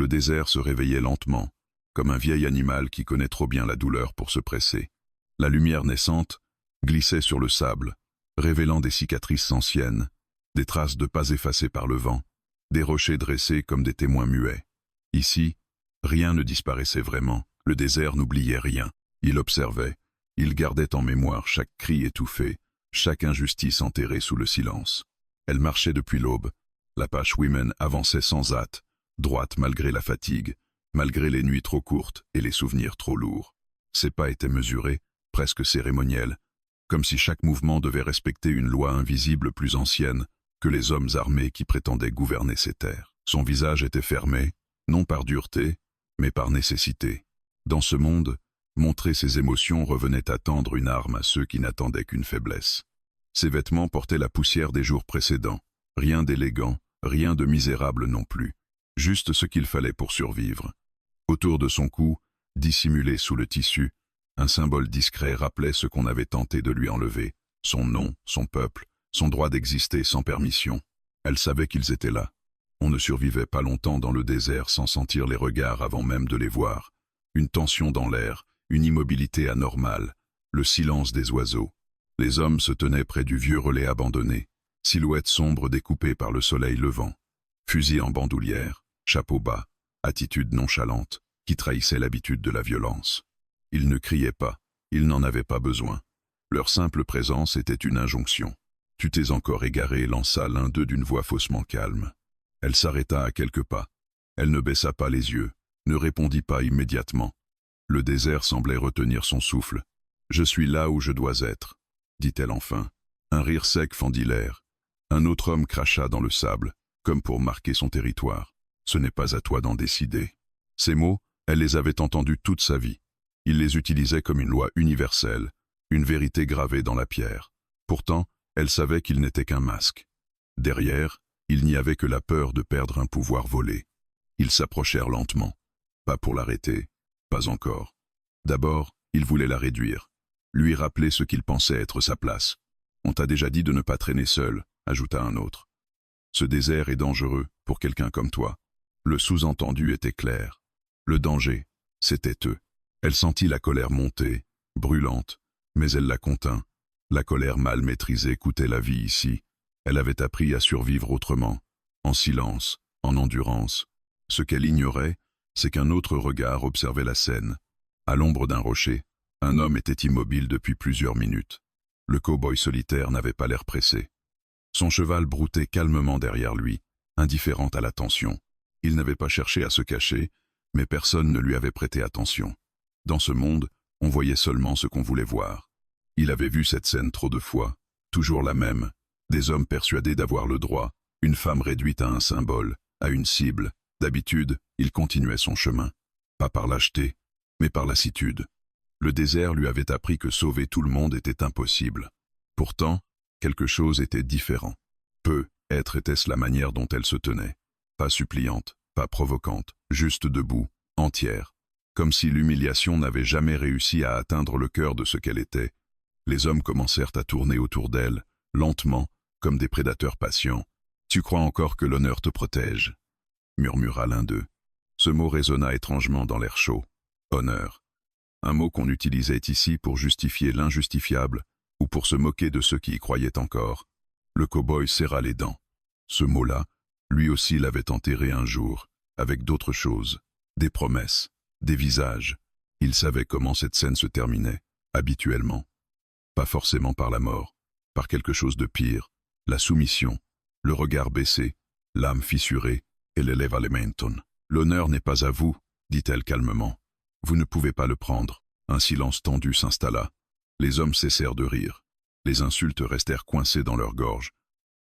Le désert se réveillait lentement, comme un vieil animal qui connaît trop bien la douleur pour se presser. La lumière naissante glissait sur le sable, révélant des cicatrices anciennes, des traces de pas effacées par le vent, des rochers dressés comme des témoins muets. Ici, rien ne disparaissait vraiment, le désert n'oubliait rien. Il observait, il gardait en mémoire chaque cri étouffé, chaque injustice enterrée sous le silence. Elle marchait depuis l'aube. L'Apache Women avançait sans hâte, droite malgré la fatigue, malgré les nuits trop courtes et les souvenirs trop lourds. Ses pas étaient mesurés, presque cérémoniels, comme si chaque mouvement devait respecter une loi invisible plus ancienne que les hommes armés qui prétendaient gouverner ces terres. Son visage était fermé, non par dureté, mais par nécessité. Dans ce monde, montrer ses émotions revenait à tendre une arme à ceux qui n'attendaient qu'une faiblesse. Ses vêtements portaient la poussière des jours précédents, rien d'élégant, rien de misérable non plus, juste ce qu'il fallait pour survivre. Autour de son cou, dissimulé sous le tissu, un symbole discret rappelait ce qu'on avait tenté de lui enlever, son nom, son peuple, son droit d'exister sans permission. Elle savait qu'ils étaient là. On ne survivait pas longtemps dans le désert sans sentir les regards avant même de les voir. Une tension dans l'air, une immobilité anormale, le silence des oiseaux. Les hommes se tenaient près du vieux relais abandonné, silhouette sombre découpée par le soleil levant. Fusil en bandoulière, chapeau bas, attitude nonchalante, qui trahissait l'habitude de la violence. Ils ne criaient pas, ils n'en avaient pas besoin. Leur simple présence était une injonction. « Tu t'es encore égaré » lança l'un d'eux d'une voix faussement calme. Elle s'arrêta à quelques pas. Elle ne baissa pas les yeux, ne répondit pas immédiatement. Le désert semblait retenir son souffle. « Je suis là où je dois être », dit-elle enfin. Un rire sec fendit l'air. Un autre homme cracha dans le sable, comme pour marquer son territoire. « Ce n'est pas à toi d'en décider. » Ces mots, elle les avait entendus toute sa vie. Il les utilisait comme une loi universelle, une vérité gravée dans la pierre. Pourtant, elle savait qu'il n'était qu'un masque. Derrière, il n'y avait que la peur de perdre un pouvoir volé. Ils s'approchèrent lentement. Pas pour l'arrêter, pas encore. D'abord, il voulait la réduire, lui rappeler ce qu'il pensait être sa place. « On t'a déjà dit de ne pas traîner seul », ajouta un autre. « Ce désert est dangereux pour quelqu'un comme toi. » Le sous-entendu était clair. Le danger, c'était eux. Elle sentit la colère monter, brûlante, mais elle la contint. La colère mal maîtrisée coûtait la vie ici. Elle avait appris à survivre autrement, en silence, en endurance. Ce qu'elle ignorait, c'est qu'un autre regard observait la scène. À l'ombre d'un rocher, un homme était immobile depuis plusieurs minutes. Le cow-boy solitaire n'avait pas l'air pressé. Son cheval broutait calmement derrière lui, indifférent à la tension. Il n'avait pas cherché à se cacher, mais personne ne lui avait prêté attention. Dans ce monde, on voyait seulement ce qu'on voulait voir. Il avait vu cette scène trop de fois, toujours la même. Des hommes persuadés d'avoir le droit, une femme réduite à un symbole, à une cible. D'habitude, il continuait son chemin. Pas par lâcheté, mais par lassitude. Le désert lui avait appris que sauver tout le monde était impossible. Pourtant, quelque chose était différent. Peut-être était-ce la manière dont elle se tenait. Pas suppliante, pas provocante, juste debout, entière. Comme si l'humiliation n'avait jamais réussi à atteindre le cœur de ce qu'elle était. Les hommes commencèrent à tourner autour d'elle, lentement, comme des prédateurs patients. « Tu crois encore que l'honneur te protège ?» murmura l'un d'eux. Ce mot résonna étrangement dans l'air chaud. Honneur. Un mot qu'on utilisait ici pour justifier l'injustifiable ou pour se moquer de ceux qui y croyaient encore. Le cow-boy serra les dents. Ce mot-là, lui aussi l'avait enterré un jour, avec d'autres choses, des promesses, des visages. Il savait comment cette scène se terminait, habituellement. Pas forcément par la mort, par quelque chose de pire, la soumission, le regard baissé, l'âme fissurée et l'elevalement. « L'honneur n'est pas à vous, dit-elle calmement. Vous ne pouvez pas le prendre. » Un silence tendu s'installa. Les hommes cessèrent de rire. Les insultes restèrent coincées dans leur gorge.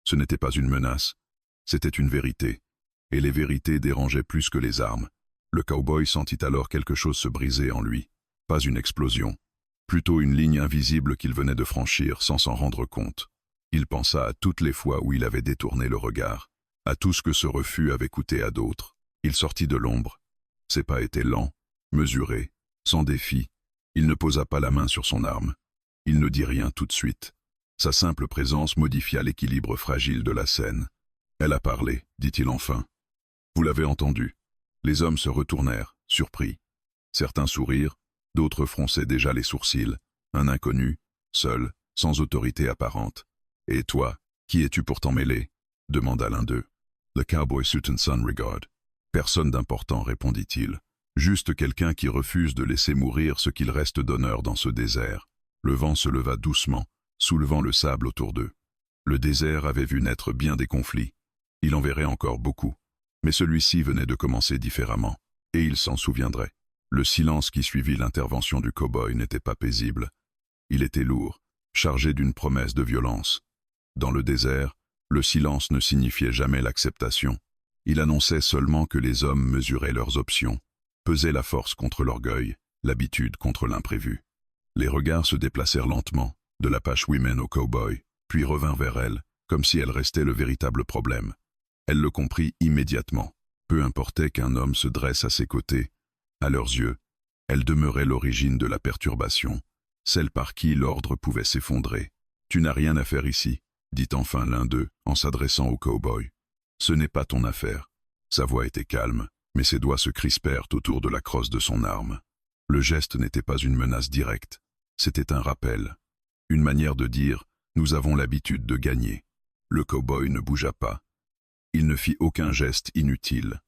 Ce n'était pas une menace, c'était une vérité. Et les vérités dérangeaient plus que les armes. Le cow-boy sentit alors quelque chose se briser en lui. Pas une explosion, plutôt une ligne invisible qu'il venait de franchir sans s'en rendre compte. Il pensa à toutes les fois où il avait détourné le regard, à tout ce que ce refus avait coûté à d'autres. Il sortit de l'ombre. Ses pas étaient lents, mesurés, sans défi. Il ne posa pas la main sur son arme. Il ne dit rien tout de suite. Sa simple présence modifia l'équilibre fragile de la scène. « Elle a parlé, dit-il enfin. Vous l'avez entendu. Les hommes se retournèrent, surpris. Certains sourirent, d'autres fronçaient déjà les sourcils. Un inconnu, seul, sans autorité apparente. « Et toi, qui es-tu pour t'en mêler » demanda l'un d'eux. « Le cowboy Sutton Sun Regard. »« Personne d'important, répondit-il. Juste quelqu'un qui refuse de laisser mourir ce qu'il reste d'honneur dans ce désert. » Le vent se leva doucement, soulevant le sable autour d'eux. Le désert avait vu naître bien des conflits. Il en verrait encore beaucoup. Mais celui-ci venait de commencer différemment, et il s'en souviendrait. Le silence qui suivit l'intervention du cow-boy n'était pas paisible. Il était lourd, chargé d'une promesse de violence. Dans le désert, le silence ne signifiait jamais l'acceptation. Il annonçait seulement que les hommes mesuraient leurs options, pesaient la force contre l'orgueil, l'habitude contre l'imprévu. Les regards se déplacèrent lentement, de l'Apache Women au cow-boy, puis revinrent vers elle, comme si elle restait le véritable problème. Elle le comprit immédiatement. Peu importait qu'un homme se dresse à ses côtés. À leurs yeux, elle demeurait l'origine de la perturbation, celle par qui l'ordre pouvait s'effondrer. « Tu n'as rien à faire ici », dit enfin l'un d'eux en s'adressant au cow-boy. « Ce n'est pas ton affaire. » Sa voix était calme, mais ses doigts se crispèrent autour de la crosse de son arme. Le geste n'était pas une menace directe, c'était un rappel. Une manière de dire « Nous avons l'habitude de gagner ». Le cow-boy ne bougea pas. Il ne fit aucun geste inutile.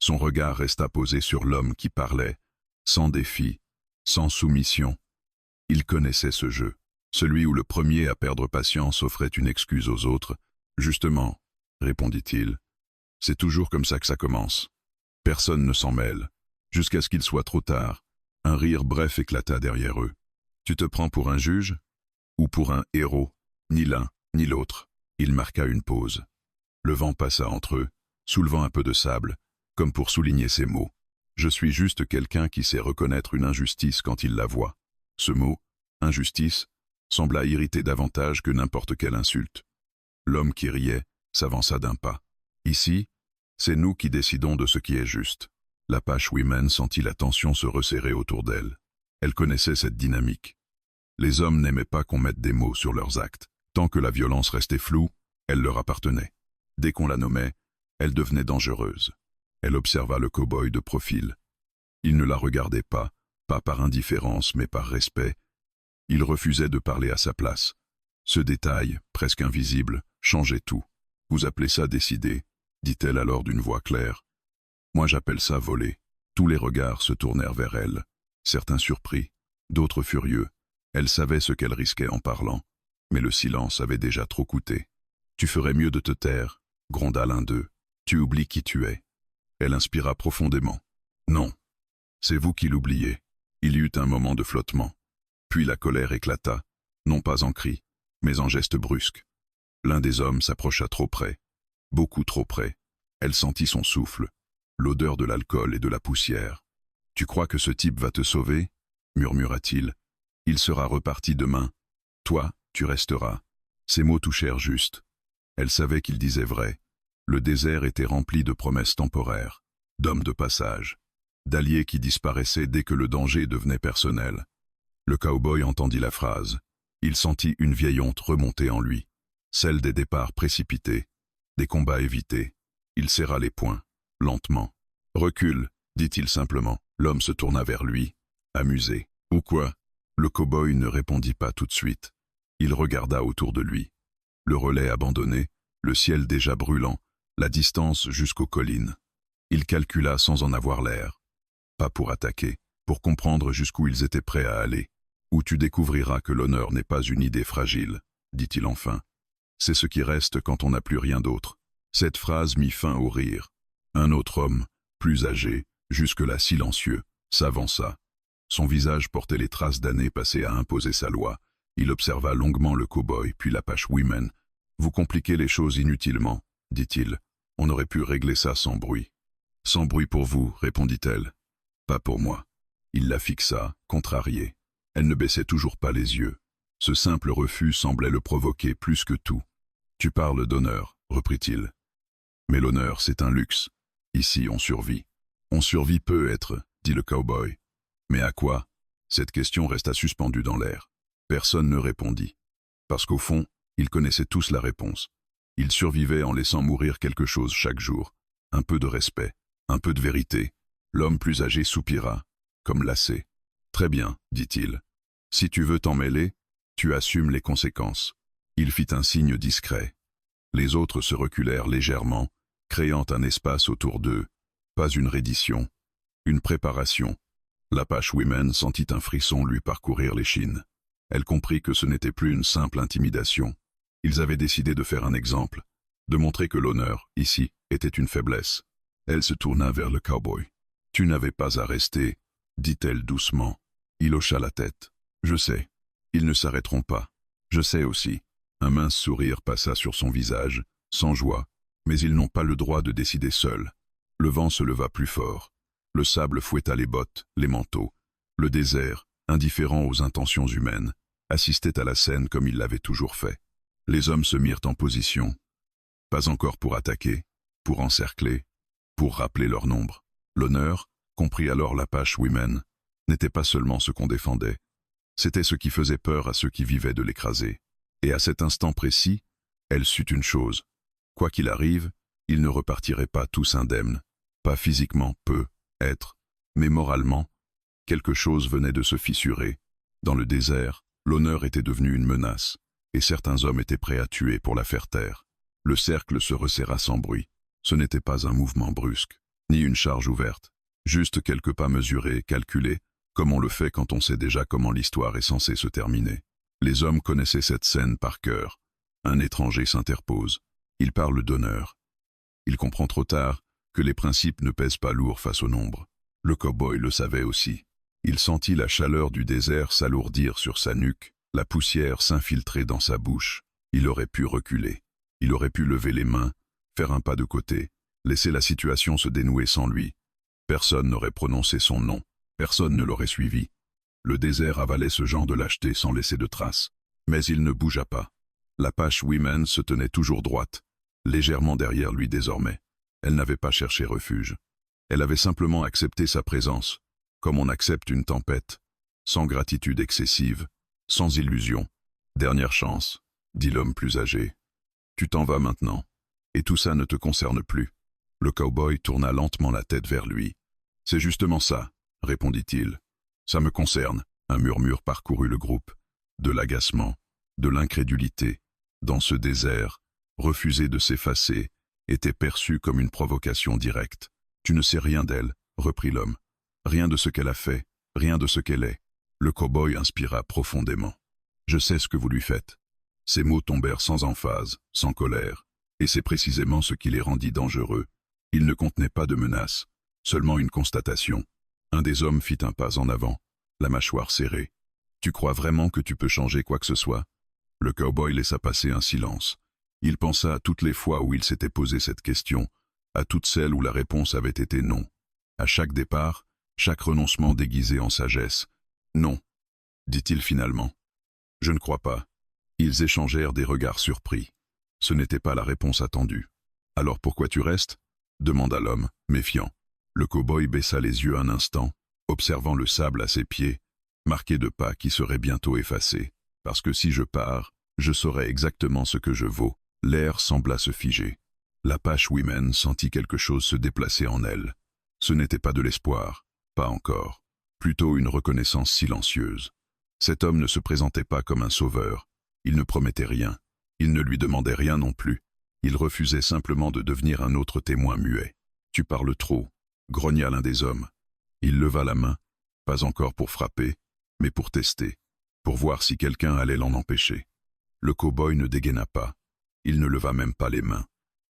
Son regard resta posé sur l'homme qui parlait, sans défi, sans soumission. Il connaissait ce jeu, celui où le premier à perdre patience offrait une excuse aux autres. « Justement, » répondit-il, « c'est toujours comme ça que ça commence. Personne ne s'en mêle, jusqu'à ce qu'il soit trop tard. » Un rire bref éclata derrière eux. « Tu te prends pour un juge ? Ou pour un héros ? Ni l'un, ni l'autre. » Il marqua une pause. Le vent passa entre eux, soulevant un peu de sable, comme pour souligner ces mots. « Je suis juste quelqu'un qui sait reconnaître une injustice quand il la voit. » Ce mot, injustice, sembla irriter davantage que n'importe quelle insulte. L'homme qui riait s'avança d'un pas. « Ici, c'est nous qui décidons de ce qui est juste. » L'Apache Women sentit la tension se resserrer autour d'elle. Elle connaissait cette dynamique. Les hommes n'aimaient pas qu'on mette des mots sur leurs actes. Tant que la violence restait floue, elle leur appartenait. Dès qu'on la nommait, elle devenait dangereuse. Elle observa le cow-boy de profil. Il ne la regardait pas par indifférence mais par respect. Il refusait de parler à sa place. Ce détail, presque invisible, changeait tout. « Vous appelez ça décider ?» dit-elle alors d'une voix claire. « Moi j'appelle ça voler. » Tous les regards se tournèrent vers elle, certains surpris, d'autres furieux. Elle savait ce qu'elle risquait en parlant, mais le silence avait déjà trop coûté. « Tu ferais mieux de te taire » gronda l'un d'eux. « Tu oublies qui tu es. » Elle inspira profondément. « Non, c'est vous qui l'oubliez. » Il y eut un moment de flottement. Puis la colère éclata, non pas en cris, mais en gestes brusques. L'un des hommes s'approcha trop près, beaucoup trop près. Elle sentit son souffle, l'odeur de l'alcool et de la poussière. « Tu crois que ce type va te sauver ?» murmura-t-il. « Il sera reparti demain. Toi, tu resteras. » Ces mots touchèrent juste. Elle savait qu'il disait vrai. Le désert était rempli de promesses temporaires, d'hommes de passage, d'alliés qui disparaissaient dès que le danger devenait personnel. Le cow-boy entendit la phrase. Il sentit une vieille honte remonter en lui, celle des départs précipités, des combats évités. Il serra les poings, lentement. « Recule », dit-il simplement. L'homme se tourna vers lui, amusé. « Ou quoi ?» Le cow-boy ne répondit pas tout de suite. Il regarda autour de lui. Le relais abandonné, le ciel déjà brûlant, la distance jusqu'aux collines. Il calcula sans en avoir l'air. Pas pour attaquer, pour comprendre jusqu'où ils étaient prêts à aller. « Où tu découvriras que l'honneur n'est pas une idée fragile, » dit-il enfin. « C'est ce qui reste quand on n'a plus rien d'autre. » Cette phrase mit fin au rire. Un autre homme, plus âgé, jusque-là silencieux, s'avança. Son visage portait les traces d'années passées à imposer sa loi. Il observa longuement le cow-boy, puis l'Apache Women. « Vous compliquez les choses inutilement, » dit-il. « On aurait pu régler ça sans bruit. »« Sans bruit pour vous, » répondit-elle. « Pas pour moi. » Il la fixa, contrarié. Elle ne baissait toujours pas les yeux. Ce simple refus semblait le provoquer plus que tout. « Tu parles d'honneur, » reprit-il. « Mais l'honneur, c'est un luxe. Ici, on survit. »« On survit peut être, » dit le cow-boy. « Mais à quoi ?» Cette question resta suspendue dans l'air. Personne ne répondit. Parce qu'au fond, ils connaissaient tous la réponse. Ils survivaient en laissant mourir quelque chose chaque jour. Un peu de respect, Un peu de vérité. L'homme plus âgé soupira, comme lassé. Très bien, dit-il. Si tu veux t'en mêler, tu assumes les conséquences. Il fit un signe discret. Les autres se reculèrent légèrement, créant un espace autour d'eux. Pas une reddition, une préparation. L'Apache Women sentit un frisson lui parcourir l'échine. Elle comprit que ce n'était plus une simple intimidation. Ils avaient décidé de faire un exemple, de montrer que l'honneur, ici, était une faiblesse. Elle se tourna vers le cow-boy. « Tu n'avais pas à rester, » dit-elle doucement. Il hocha la tête. « Je sais. Ils ne s'arrêteront pas. Je sais aussi. » Un mince sourire passa sur son visage, sans joie, mais ils n'ont pas le droit de décider seuls. Le vent se leva plus fort. Le sable fouetta les bottes, les manteaux. Le désert, indifférent aux intentions humaines, assistait à la scène comme il l'avait toujours fait. Les hommes se mirent en position. Pas encore pour attaquer, pour encercler, pour rappeler leur nombre. L'honneur, comprit alors l'Apache Women, n'était pas seulement ce qu'on défendait. C'était ce qui faisait peur à ceux qui vivaient de l'écraser. Et à cet instant précis, elle sut une chose. Quoi qu'il arrive, ils ne repartiraient pas tous indemnes. Pas physiquement, être, mais moralement, quelque chose venait de se fissurer. Dans le désert, l'honneur était devenu une menace, et certains hommes étaient prêts à tuer pour la faire taire. Le cercle se resserra sans bruit. Ce n'était pas un mouvement brusque, ni une charge ouverte, juste quelques pas mesurés, calculés, comme on le fait quand on sait déjà comment l'histoire est censée se terminer. Les hommes connaissaient cette scène par cœur. Un étranger s'interpose. Il parle d'honneur. Il comprend trop tard que les principes ne pèsent pas lourd face au nombre. Le cow-boy le savait aussi. Il sentit la chaleur du désert s'alourdir sur sa nuque, la poussière s'infiltrer dans sa bouche. Il aurait pu reculer. Il aurait pu lever les mains, faire un pas de côté, laisser la situation se dénouer sans lui. Personne n'aurait prononcé son nom. Personne ne l'aurait suivi. Le désert avalait ce genre de lâcheté sans laisser de traces. Mais il ne bougea pas. L'Apache Women se tenait toujours droite, légèrement derrière lui désormais. Elle n'avait pas cherché refuge. Elle avait simplement accepté sa présence, comme on accepte une tempête, sans gratitude excessive, sans illusion. « Dernière chance, » dit l'homme plus âgé. « Tu t'en vas maintenant, et tout ça ne te concerne plus. » Le cow-boy tourna lentement la tête vers lui. « C'est justement ça, » répondit-il. « Ça me concerne. » Un murmure parcourut le groupe. De l'agacement, de l'incrédulité. Dans ce désert, refuser de s'effacer était perçu comme une provocation directe. « Tu ne sais rien d'elle, » reprit l'homme. « Rien de ce qu'elle a fait, rien de ce qu'elle est. » Le cow-boy inspira profondément. « Je sais ce que vous lui faites. » Ces mots tombèrent sans emphase, sans colère, et c'est précisément ce qui les rendit dangereux. Ils ne contenaient pas de menace, seulement une constatation. Un des hommes fit un pas en avant, la mâchoire serrée. « Tu crois vraiment que tu peux changer quoi que ce soit ?» Le cow-boy laissa passer un silence. Il pensa à toutes les fois où il s'était posé cette question, à toutes celles où la réponse avait été non. À chaque départ, chaque renoncement déguisé en sagesse. « Non, » dit-il finalement. « Je ne crois pas. » Ils échangèrent des regards surpris. Ce n'était pas la réponse attendue. « Alors pourquoi tu restes ?» demanda l'homme, méfiant. Le cow-boy baissa les yeux un instant, observant le sable à ses pieds, marqué de pas qui seraient bientôt effacés. « Parce que si je pars, je saurai exactement ce que je vaux. » L'air sembla se figer. L'Apache Women sentit quelque chose se déplacer en elle. Ce n'était pas de l'espoir, pas encore, plutôt une reconnaissance silencieuse. Cet homme ne se présentait pas comme un sauveur. Il ne promettait rien. Il ne lui demandait rien non plus. Il refusait simplement de devenir un autre témoin muet. « Tu parles trop », grogna l'un des hommes. Il leva la main, pas encore pour frapper, mais pour tester, pour voir si quelqu'un allait l'en empêcher. Le cow-boy ne dégaina pas. Il ne leva même pas les mains.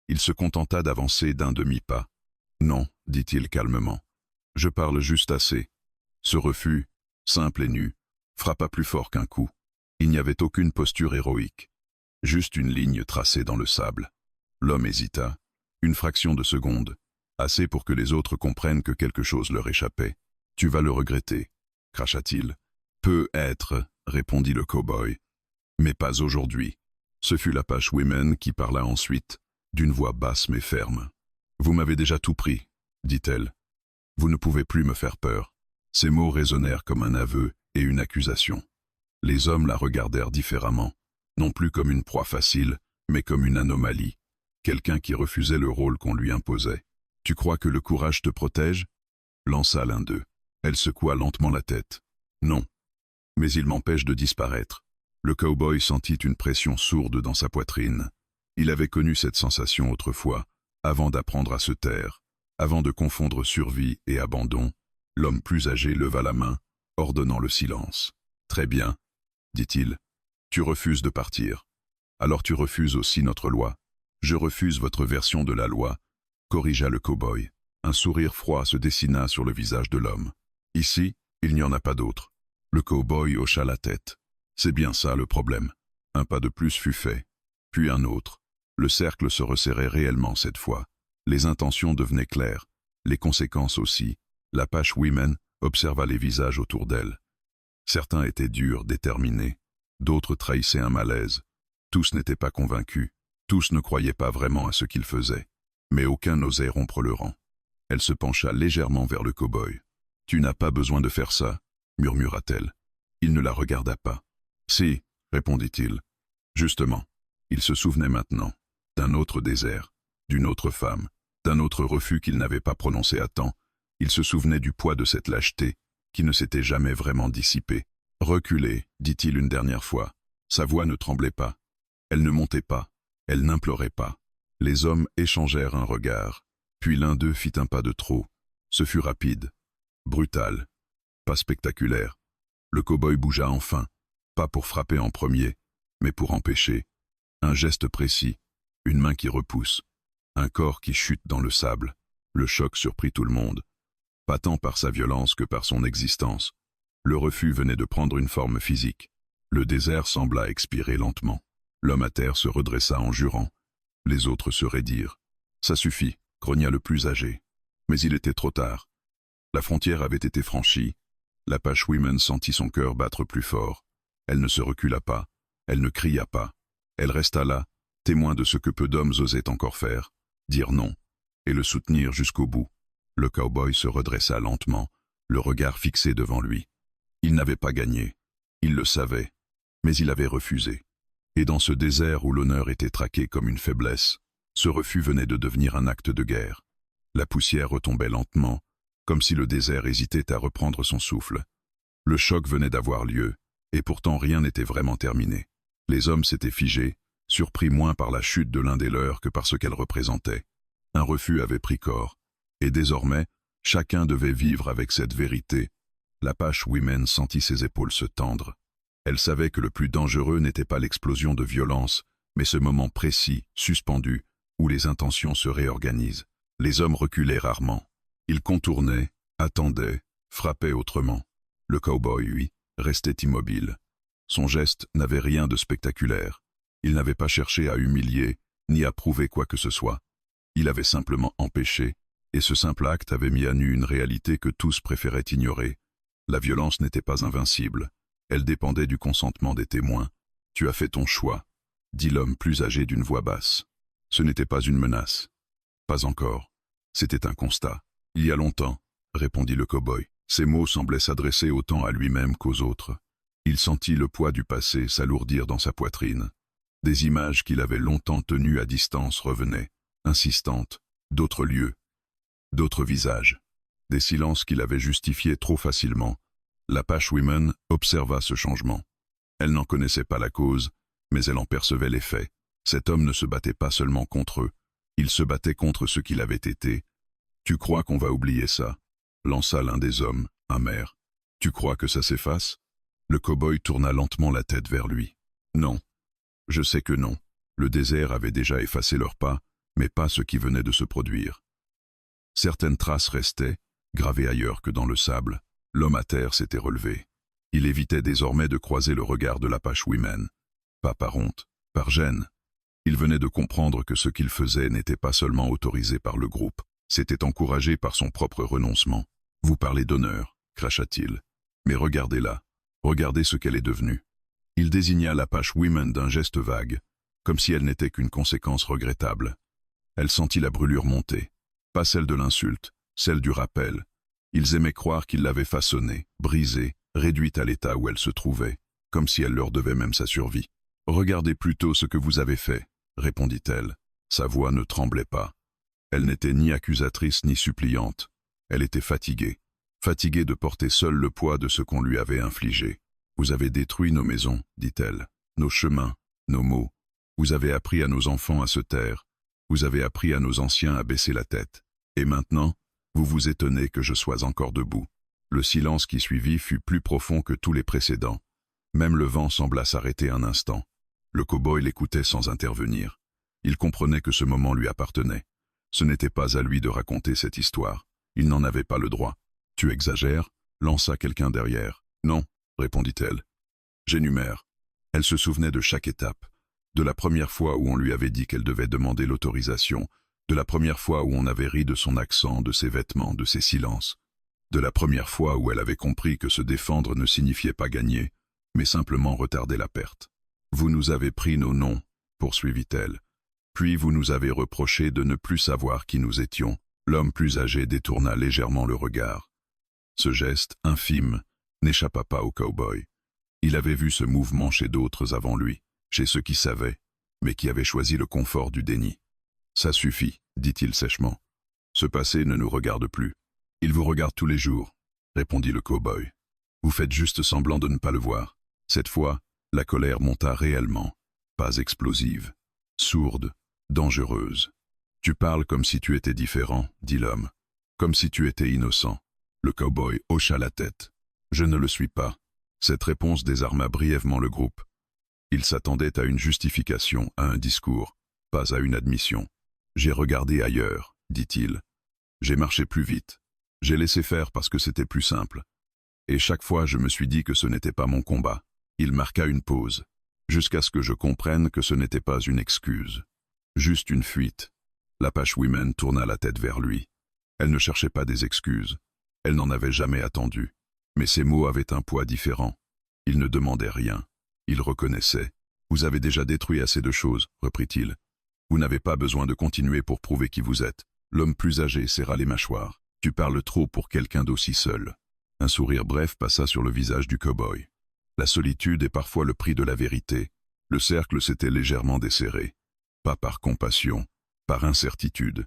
Il se contenta d'avancer d'un demi-pas. « Non, » dit-il calmement. « Je parle juste assez. » Ce refus, simple et nu, frappa plus fort qu'un coup. Il n'y avait aucune posture héroïque. Juste une ligne tracée dans le sable. L'homme hésita, une fraction de seconde, assez pour que les autres comprennent que quelque chose leur échappait. « Tu vas le regretter, » cracha-t-il. « Peut-être, » répondit le cow-boy. « Mais pas aujourd'hui. » Ce fut l'Apache Women qui parla ensuite, d'une voix basse mais ferme. « Vous m'avez déjà tout pris, » dit-elle. « Vous ne pouvez plus me faire peur. » Ces mots résonnèrent comme un aveu et une accusation. Les hommes la regardèrent différemment, non plus comme une proie facile, mais comme une anomalie, quelqu'un qui refusait le rôle qu'on lui imposait. « Tu crois que le courage te protège? Lança l'un d'eux. Elle secoua lentement la tête. Non. Mais il m'empêche de disparaître. Le cow-boy sentit une pression sourde dans sa poitrine. Il avait connu cette sensation autrefois, avant d'apprendre à se taire, avant de confondre survie et abandon. L'homme plus âgé leva la main, ordonnant le silence. Très bien, dit-il. Tu refuses de partir. Alors tu refuses aussi notre loi. Je refuse votre version de la loi, corrigea le cow-boy. Un sourire froid se dessina sur le visage de l'homme. Ici, il n'y en a pas d'autre. Le cow-boy hocha la tête. C'est bien ça le problème. Un pas de plus fut fait, puis un autre. Le cercle se resserrait réellement cette fois. Les intentions devenaient claires, les conséquences aussi. L'Apache Women observa les visages autour d'elle. Certains étaient durs, déterminés. D'autres trahissaient un malaise. Tous n'étaient pas convaincus. Tous ne croyaient pas vraiment à ce qu'ils faisaient. Mais aucun n'osait rompre le rang. Elle se pencha légèrement vers le cow-boy. « Tu n'as pas besoin de faire ça, » murmura-t-elle. Il ne la regarda pas. « Si, » répondit-il. Justement, il se souvenait maintenant d'un autre désert, d'une autre femme, d'un autre refus qu'il n'avait pas prononcé à temps. Il se souvenait du poids de cette lâcheté qui ne s'était jamais vraiment dissipée. « Reculez, dit-il une dernière fois. Sa voix ne tremblait pas. Elle ne montait pas. Elle n'implorait pas. Les hommes échangèrent un regard. Puis l'un d'eux fit un pas de trop. Ce fut rapide, brutal, pas spectaculaire. Le cow-boy bougea enfin, pas pour frapper en premier, mais pour empêcher. Un geste précis, une main qui repousse, un corps qui chute dans le sable. Le choc surprit tout le monde, pas tant par sa violence que par son existence. Le refus venait de prendre une forme physique. Le désert sembla expirer lentement. L'homme à terre se redressa en jurant. Les autres se raidirent. Ça suffit, grogna le plus âgé. Mais il était trop tard. La frontière avait été franchie. L'Apache Women sentit son cœur battre plus fort. Elle ne se recula pas. Elle ne cria pas. Elle resta là, témoin de ce que peu d'hommes osaient encore faire, dire non, et le soutenir jusqu'au bout. Le cow-boy se redressa lentement, le regard fixé devant lui. Il n'avait pas gagné. Il le savait. Mais il avait refusé. Et dans ce désert où l'honneur était traqué comme une faiblesse, ce refus venait de devenir un acte de guerre. La poussière retombait lentement, comme si le désert hésitait à reprendre son souffle. Le choc venait d'avoir lieu, et pourtant rien n'était vraiment terminé. Les hommes s'étaient figés, surpris moins par la chute de l'un des leurs que par ce qu'elle représentait. Un refus avait pris corps, et désormais, chacun devait vivre avec cette vérité. L'Apache Women sentit ses épaules se tendre. Elle savait que le plus dangereux n'était pas l'explosion de violence, mais ce moment précis, suspendu, où les intentions se réorganisent. Les hommes reculaient rarement. Ils contournaient, attendaient, frappaient autrement. Le cow-boy, lui, restait immobile. Son geste n'avait rien de spectaculaire. Il n'avait pas cherché à humilier, ni à prouver quoi que ce soit. Il avait simplement empêché, et ce simple acte avait mis à nu une réalité que tous préféraient ignorer. La violence n'était pas invincible. Elle dépendait du consentement des témoins. « Tu as fait ton choix », dit l'homme plus âgé d'une voix basse. Ce n'était pas une menace. Pas encore. C'était un constat. « Il y a longtemps », répondit le cow-boy. Ces mots semblaient s'adresser autant à lui-même qu'aux autres. Il sentit le poids du passé s'alourdir dans sa poitrine. Des images qu'il avait longtemps tenues à distance revenaient, insistantes, d'autres lieux, d'autres visages. Des silences qu'il avait justifiés trop facilement. L'Apache Women observa ce changement. Elle n'en connaissait pas la cause, mais elle en percevait l'effet. Cet homme ne se battait pas seulement contre eux, il se battait contre ce qu'il avait été. « Tu crois qu'on va oublier ça ?» lança l'un des hommes, amer. « Tu crois que ça s'efface ?» Le cow-boy tourna lentement la tête vers lui. « Non. Je sais que non. Le désert avait déjà effacé leurs pas, mais pas ce qui venait de se produire. Certaines traces restaient, gravées ailleurs que dans le sable. L'homme à terre s'était relevé. Il évitait désormais de croiser le regard de l'Apache Women. Pas par honte, par gêne. Il venait de comprendre que ce qu'il faisait n'était pas seulement autorisé par le groupe, c'était encouragé par son propre renoncement. « Vous parlez d'honneur », cracha-t-il. « Mais regardez-la, regardez ce qu'elle est devenue. » Il désigna l'Apache Women d'un geste vague, comme si elle n'était qu'une conséquence regrettable. Elle sentit la brûlure monter, pas celle de l'insulte, celle du rappel. Ils aimaient croire qu'ils l'avaient façonnée, brisée, réduite à l'état où elle se trouvait, comme si elle leur devait même sa survie. « Regardez plutôt ce que vous avez fait », répondit-elle. Sa voix ne tremblait pas. Elle n'était ni accusatrice ni suppliante. Elle était fatiguée. Fatiguée de porter seule le poids de ce qu'on lui avait infligé. « Vous avez détruit nos maisons, dit-elle, nos chemins, nos mots. Vous avez appris à nos enfants à se taire. Vous avez appris à nos anciens à baisser la tête. Et maintenant, vous vous étonnez que je sois encore debout. » Le silence qui suivit fut plus profond que tous les précédents. Même le vent sembla s'arrêter un instant. Le cow-boy l'écoutait sans intervenir. Il comprenait que ce moment lui appartenait. Ce n'était pas à lui de raconter cette histoire. Il n'en avait pas le droit. « Tu exagères » lança quelqu'un derrière. « Non » répondit-elle. « J'énumère. » Elle se souvenait de chaque étape. De la première fois où on lui avait dit qu'elle devait demander l'autorisation. De la première fois où on avait ri de son accent, de ses vêtements, de ses silences. De la première fois où elle avait compris que se défendre ne signifiait pas gagner, mais simplement retarder la perte. « Vous nous avez pris nos noms » poursuivit-elle. « Puis vous nous avez reproché de ne plus savoir qui nous étions. » L'homme plus âgé détourna légèrement le regard. Ce geste, infime, n'échappa pas au cow-boy. Il avait vu ce mouvement chez d'autres avant lui, chez ceux qui savaient, mais qui avaient choisi le confort du déni. « Ça suffit, » dit-il sèchement. « Ce passé ne nous regarde plus. Il vous regarde tous les jours, » répondit le cow-boy. « Vous faites juste semblant de ne pas le voir. » Cette fois, la colère monta réellement, pas explosive, sourde, dangereuse. « Tu parles comme si tu étais différent, » dit l'homme, « comme si tu étais innocent. » Le cow-boy hocha la tête. « Je ne le suis pas. » Cette réponse désarma brièvement le groupe. Il s'attendait à une justification, à un discours, pas à une admission. « J'ai regardé ailleurs, » dit-il. « J'ai marché plus vite. J'ai laissé faire parce que c'était plus simple. Et chaque fois je me suis dit que ce n'était pas mon combat. » Il marqua une pause, jusqu'à ce que je comprenne que ce n'était pas une excuse. Juste une fuite. L'Apache-Woman tourna la tête vers lui. Elle ne cherchait pas des excuses. Elle n'en avait jamais attendu. Mais ses mots avaient un poids différent. Il ne demandait rien. Il reconnaissait. « Vous avez déjà détruit assez de choses, » reprit-il. « Vous n'avez pas besoin de continuer pour prouver qui vous êtes. » L'homme plus âgé serra les mâchoires. « Tu parles trop pour quelqu'un d'aussi seul. » Un sourire bref passa sur le visage du cow-boy. La solitude est parfois le prix de la vérité. Le cercle s'était légèrement desserré. Pas par compassion, par incertitude.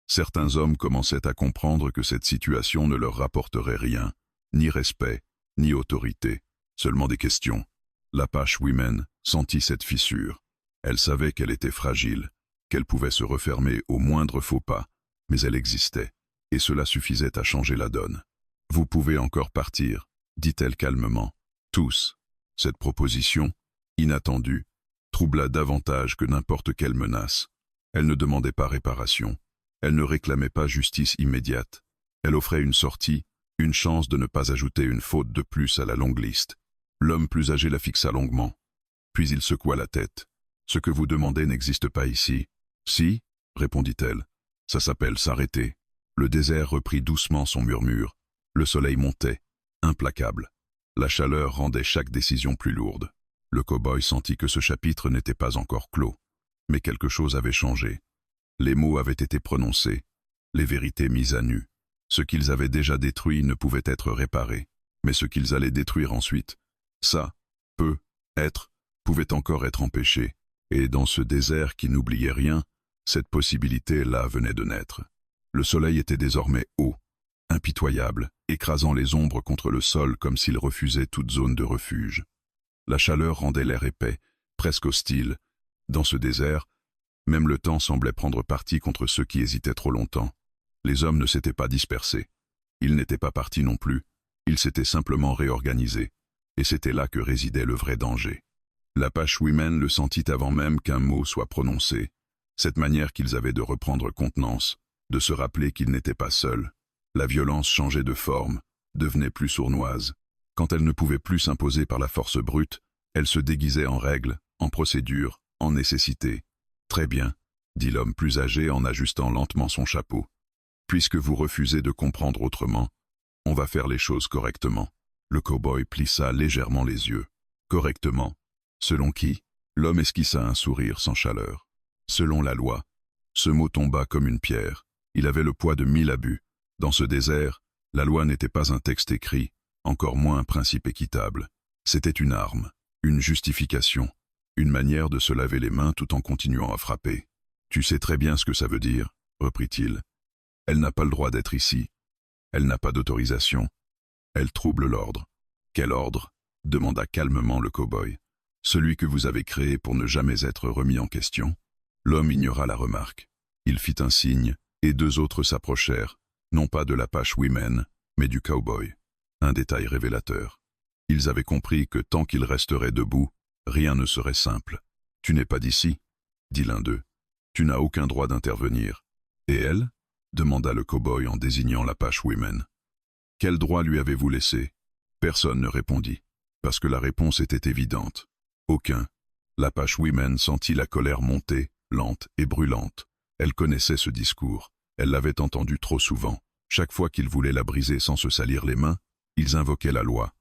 Certains hommes commençaient à comprendre que cette situation ne leur rapporterait rien, ni respect, ni autorité, seulement des questions. L'Apache-Woman sentit cette fissure. Elle savait qu'elle était fragile, qu'elle pouvait se refermer au moindre faux pas, mais elle existait, et cela suffisait à changer la donne. « Vous pouvez encore partir, » dit-elle calmement. Tous. Cette proposition, inattendue, troubla davantage que n'importe quelle menace. Elle ne demandait pas réparation. Elle ne réclamait pas justice immédiate. Elle offrait une sortie, une chance de ne pas ajouter une faute de plus à la longue liste. L'homme plus âgé la fixa longuement. Puis il secoua la tête. « Ce que vous demandez n'existe pas ici. »« Si, » répondit-elle. « Ça s'appelle s'arrêter. » Le désert reprit doucement son murmure. Le soleil montait, implacable. La chaleur rendait chaque décision plus lourde. Le cow-boy sentit que ce chapitre n'était pas encore clos. Mais quelque chose avait changé. Les mots avaient été prononcés, les vérités mises à nu. Ce qu'ils avaient déjà détruit ne pouvait être réparé, mais ce qu'ils allaient détruire ensuite, ça, peut, être, pouvait encore être empêché. Et dans ce désert qui n'oubliait rien, cette possibilité-là venait de naître. Le soleil était désormais haut, impitoyable, écrasant les ombres contre le sol comme s'il refusait toute zone de refuge. La chaleur rendait l'air épais, presque hostile. Dans ce désert, même le temps semblait prendre parti contre ceux qui hésitaient trop longtemps. Les hommes ne s'étaient pas dispersés. Ils n'étaient pas partis non plus. Ils s'étaient simplement réorganisés. Et c'était là que résidait le vrai danger. L'Apache-Woman le sentit avant même qu'un mot soit prononcé. Cette manière qu'ils avaient de reprendre contenance, de se rappeler qu'ils n'étaient pas seuls. La violence changeait de forme, devenait plus sournoise. Quand elle ne pouvait plus s'imposer par la force brute, elle se déguisait en règles, en procédures, en nécessité. « Très bien, » dit l'homme plus âgé en ajustant lentement son chapeau. « Puisque vous refusez de comprendre autrement, on va faire les choses correctement. » Le cow-boy plissa légèrement les yeux. « Correctement. Selon qui ?» L'homme esquissa un sourire sans chaleur. « Selon la loi. » Ce mot tomba comme une pierre. Il avait le poids de 1000 abus. Dans ce désert, la loi n'était pas un texte écrit, encore moins un principe équitable. C'était une arme, une justification, une manière de se laver les mains tout en continuant à frapper. « Tu sais très bien ce que ça veut dire. » reprit-il. Elle n'a pas le droit d'être ici. Elle n'a pas d'autorisation. Elle trouble l'ordre. Quel ordre? Demanda calmement le cow-boy. Celui que vous avez créé pour ne jamais être remis en question. L'homme ignora la remarque. Il fit un signe, et deux autres s'approchèrent, non pas de l'Apache Women, mais du cow-boy. Un détail révélateur. Ils avaient compris que tant qu'ils resteraient debout, rien ne serait simple. « Tu n'es pas d'ici » dit l'un d'eux. « Tu n'as aucun droit d'intervenir. »« Et elle » demanda le cow-boy en désignant l'Apache Women. « Quel droit lui avez-vous laissé » Personne ne répondit, parce que la réponse était évidente. Aucun. L'Apache Women sentit la colère monter, lente et brûlante. Elle connaissait ce discours. Elle l'avait entendu trop souvent. Chaque fois qu'ils voulaient la briser sans se salir les mains, ils invoquaient la loi.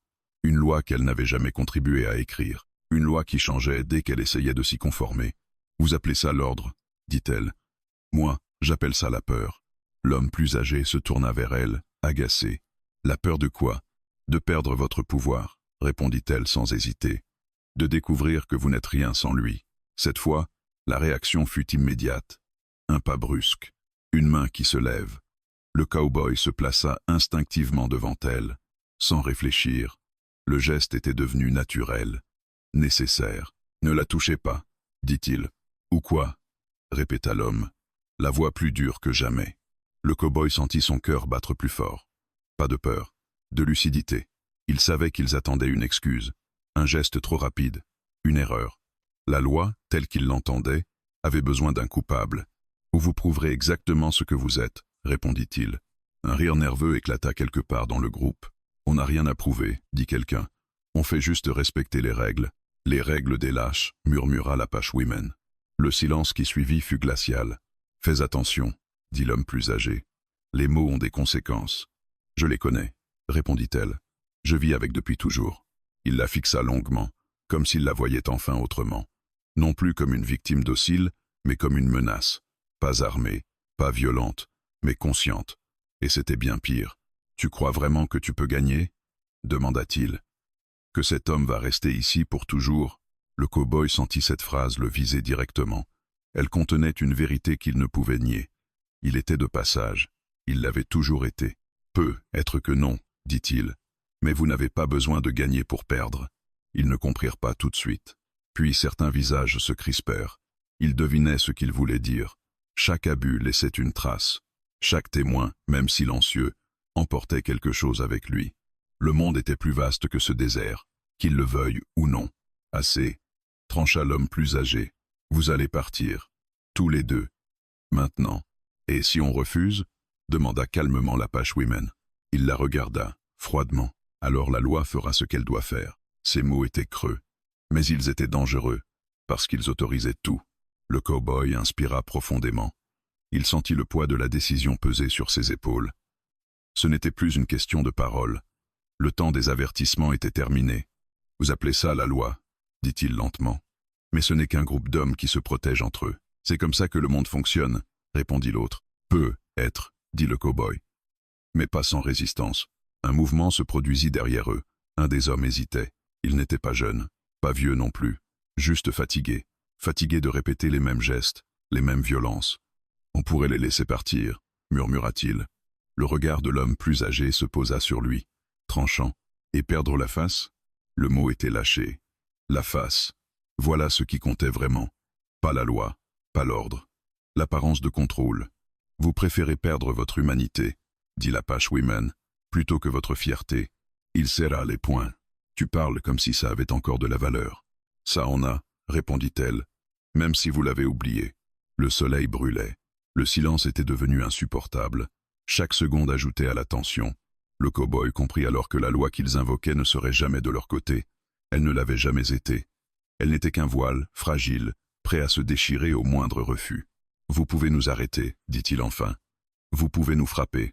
Une loi qu'elle n'avait jamais contribué à écrire. Une loi qui changeait dès qu'elle essayait de s'y conformer. « Vous appelez ça l'ordre » dit-elle. « Moi, j'appelle ça la peur. » L'homme plus âgé se tourna vers elle, agacé. « La peur de quoi ?»« De perdre votre pouvoir, » répondit-elle sans hésiter. « De découvrir que vous n'êtes rien sans lui. » Cette fois, la réaction fut immédiate. Un pas brusque, une main qui se lève. Le cow-boy se plaça instinctivement devant elle, sans réfléchir. Le geste était devenu naturel, nécessaire. « Ne la touchez pas, » dit-il. « Ou quoi ?» répéta l'homme, la voix plus dure que jamais. Le cow-boy sentit son cœur battre plus fort. Pas de peur, de lucidité. Il savait qu'ils attendaient une excuse, un geste trop rapide, une erreur. La loi, telle qu'il l'entendait, avait besoin d'un coupable. « Ou vous prouverez exactement ce que vous êtes », répondit-il. Un rire nerveux éclata quelque part dans le groupe. « On n'a rien à prouver, » dit quelqu'un. « On fait juste respecter les règles. » « Les règles des lâches, » murmura l'Apache Women. Le silence qui suivit fut glacial. « Fais attention, » dit l'homme plus âgé. « Les mots ont des conséquences. »« Je les connais, » répondit-elle. « Je vis avec depuis toujours. » Il la fixa longuement, comme s'il la voyait enfin autrement. Non plus comme une victime docile, mais comme une menace. Pas armée, pas violente, mais consciente. Et c'était bien pire. « Tu crois vraiment que tu peux gagner ?» demanda-t-il. « Que cet homme va rester ici pour toujours ?» Le cow-boy sentit cette phrase le viser directement. Elle contenait une vérité qu'il ne pouvait nier. Il était de passage. Il l'avait toujours été. « Peut être que non, » dit-il. « Mais vous n'avez pas besoin de gagner pour perdre. » Ils ne comprirent pas tout de suite. Puis certains visages se crispèrent. Ils devinaient ce qu'il voulait dire. Chaque abus laissait une trace. Chaque témoin, même silencieux, emportait quelque chose avec lui. Le monde était plus vaste que ce désert, qu'il le veuille ou non. « Assez, » trancha l'homme plus âgé. « Vous allez partir, tous les deux. Maintenant. » « Et si on refuse ?» demanda calmement l'Apache Women. Il la regarda, froidement. « Alors la loi fera ce qu'elle doit faire. » Ces mots étaient creux, mais ils étaient dangereux, parce qu'ils autorisaient tout. Le cow-boy inspira profondément. Il sentit le poids de la décision peser sur ses épaules. Ce n'était plus une question de parole. Le temps des avertissements était terminé. « Vous appelez ça la loi ?» dit-il lentement. « Mais ce n'est qu'un groupe d'hommes qui se protègent entre eux. C'est comme ça que le monde fonctionne, » répondit l'autre. « Peut être, » dit le cow-boy. Mais pas sans résistance. Un mouvement se produisit derrière eux. Un des hommes hésitait. Il n'était pas jeune, pas vieux non plus, juste fatigué. Fatigué de répéter les mêmes gestes, les mêmes violences. « On pourrait les laisser partir, » murmura-t-il. Le regard de l'homme plus âgé se posa sur lui, tranchant. « Et perdre la face ?» Le mot était lâché. La face. Voilà ce qui comptait vraiment. Pas la loi, pas l'ordre. L'apparence de contrôle. Vous préférez perdre votre humanité, dit l'Apache Women, plutôt que votre fierté. Il serra les poings. Tu parles comme si ça avait encore de la valeur. Ça en a, répondit-elle, même si vous l'avez oublié. Le soleil brûlait. Le silence était devenu insupportable. Chaque seconde ajoutait à la tension. Le cow-boy comprit alors que la loi qu'ils invoquaient ne serait jamais de leur côté. Elle ne l'avait jamais été. Elle n'était qu'un voile, fragile, prêt à se déchirer au moindre refus. « Vous pouvez nous arrêter, dit-il enfin. Vous pouvez nous frapper.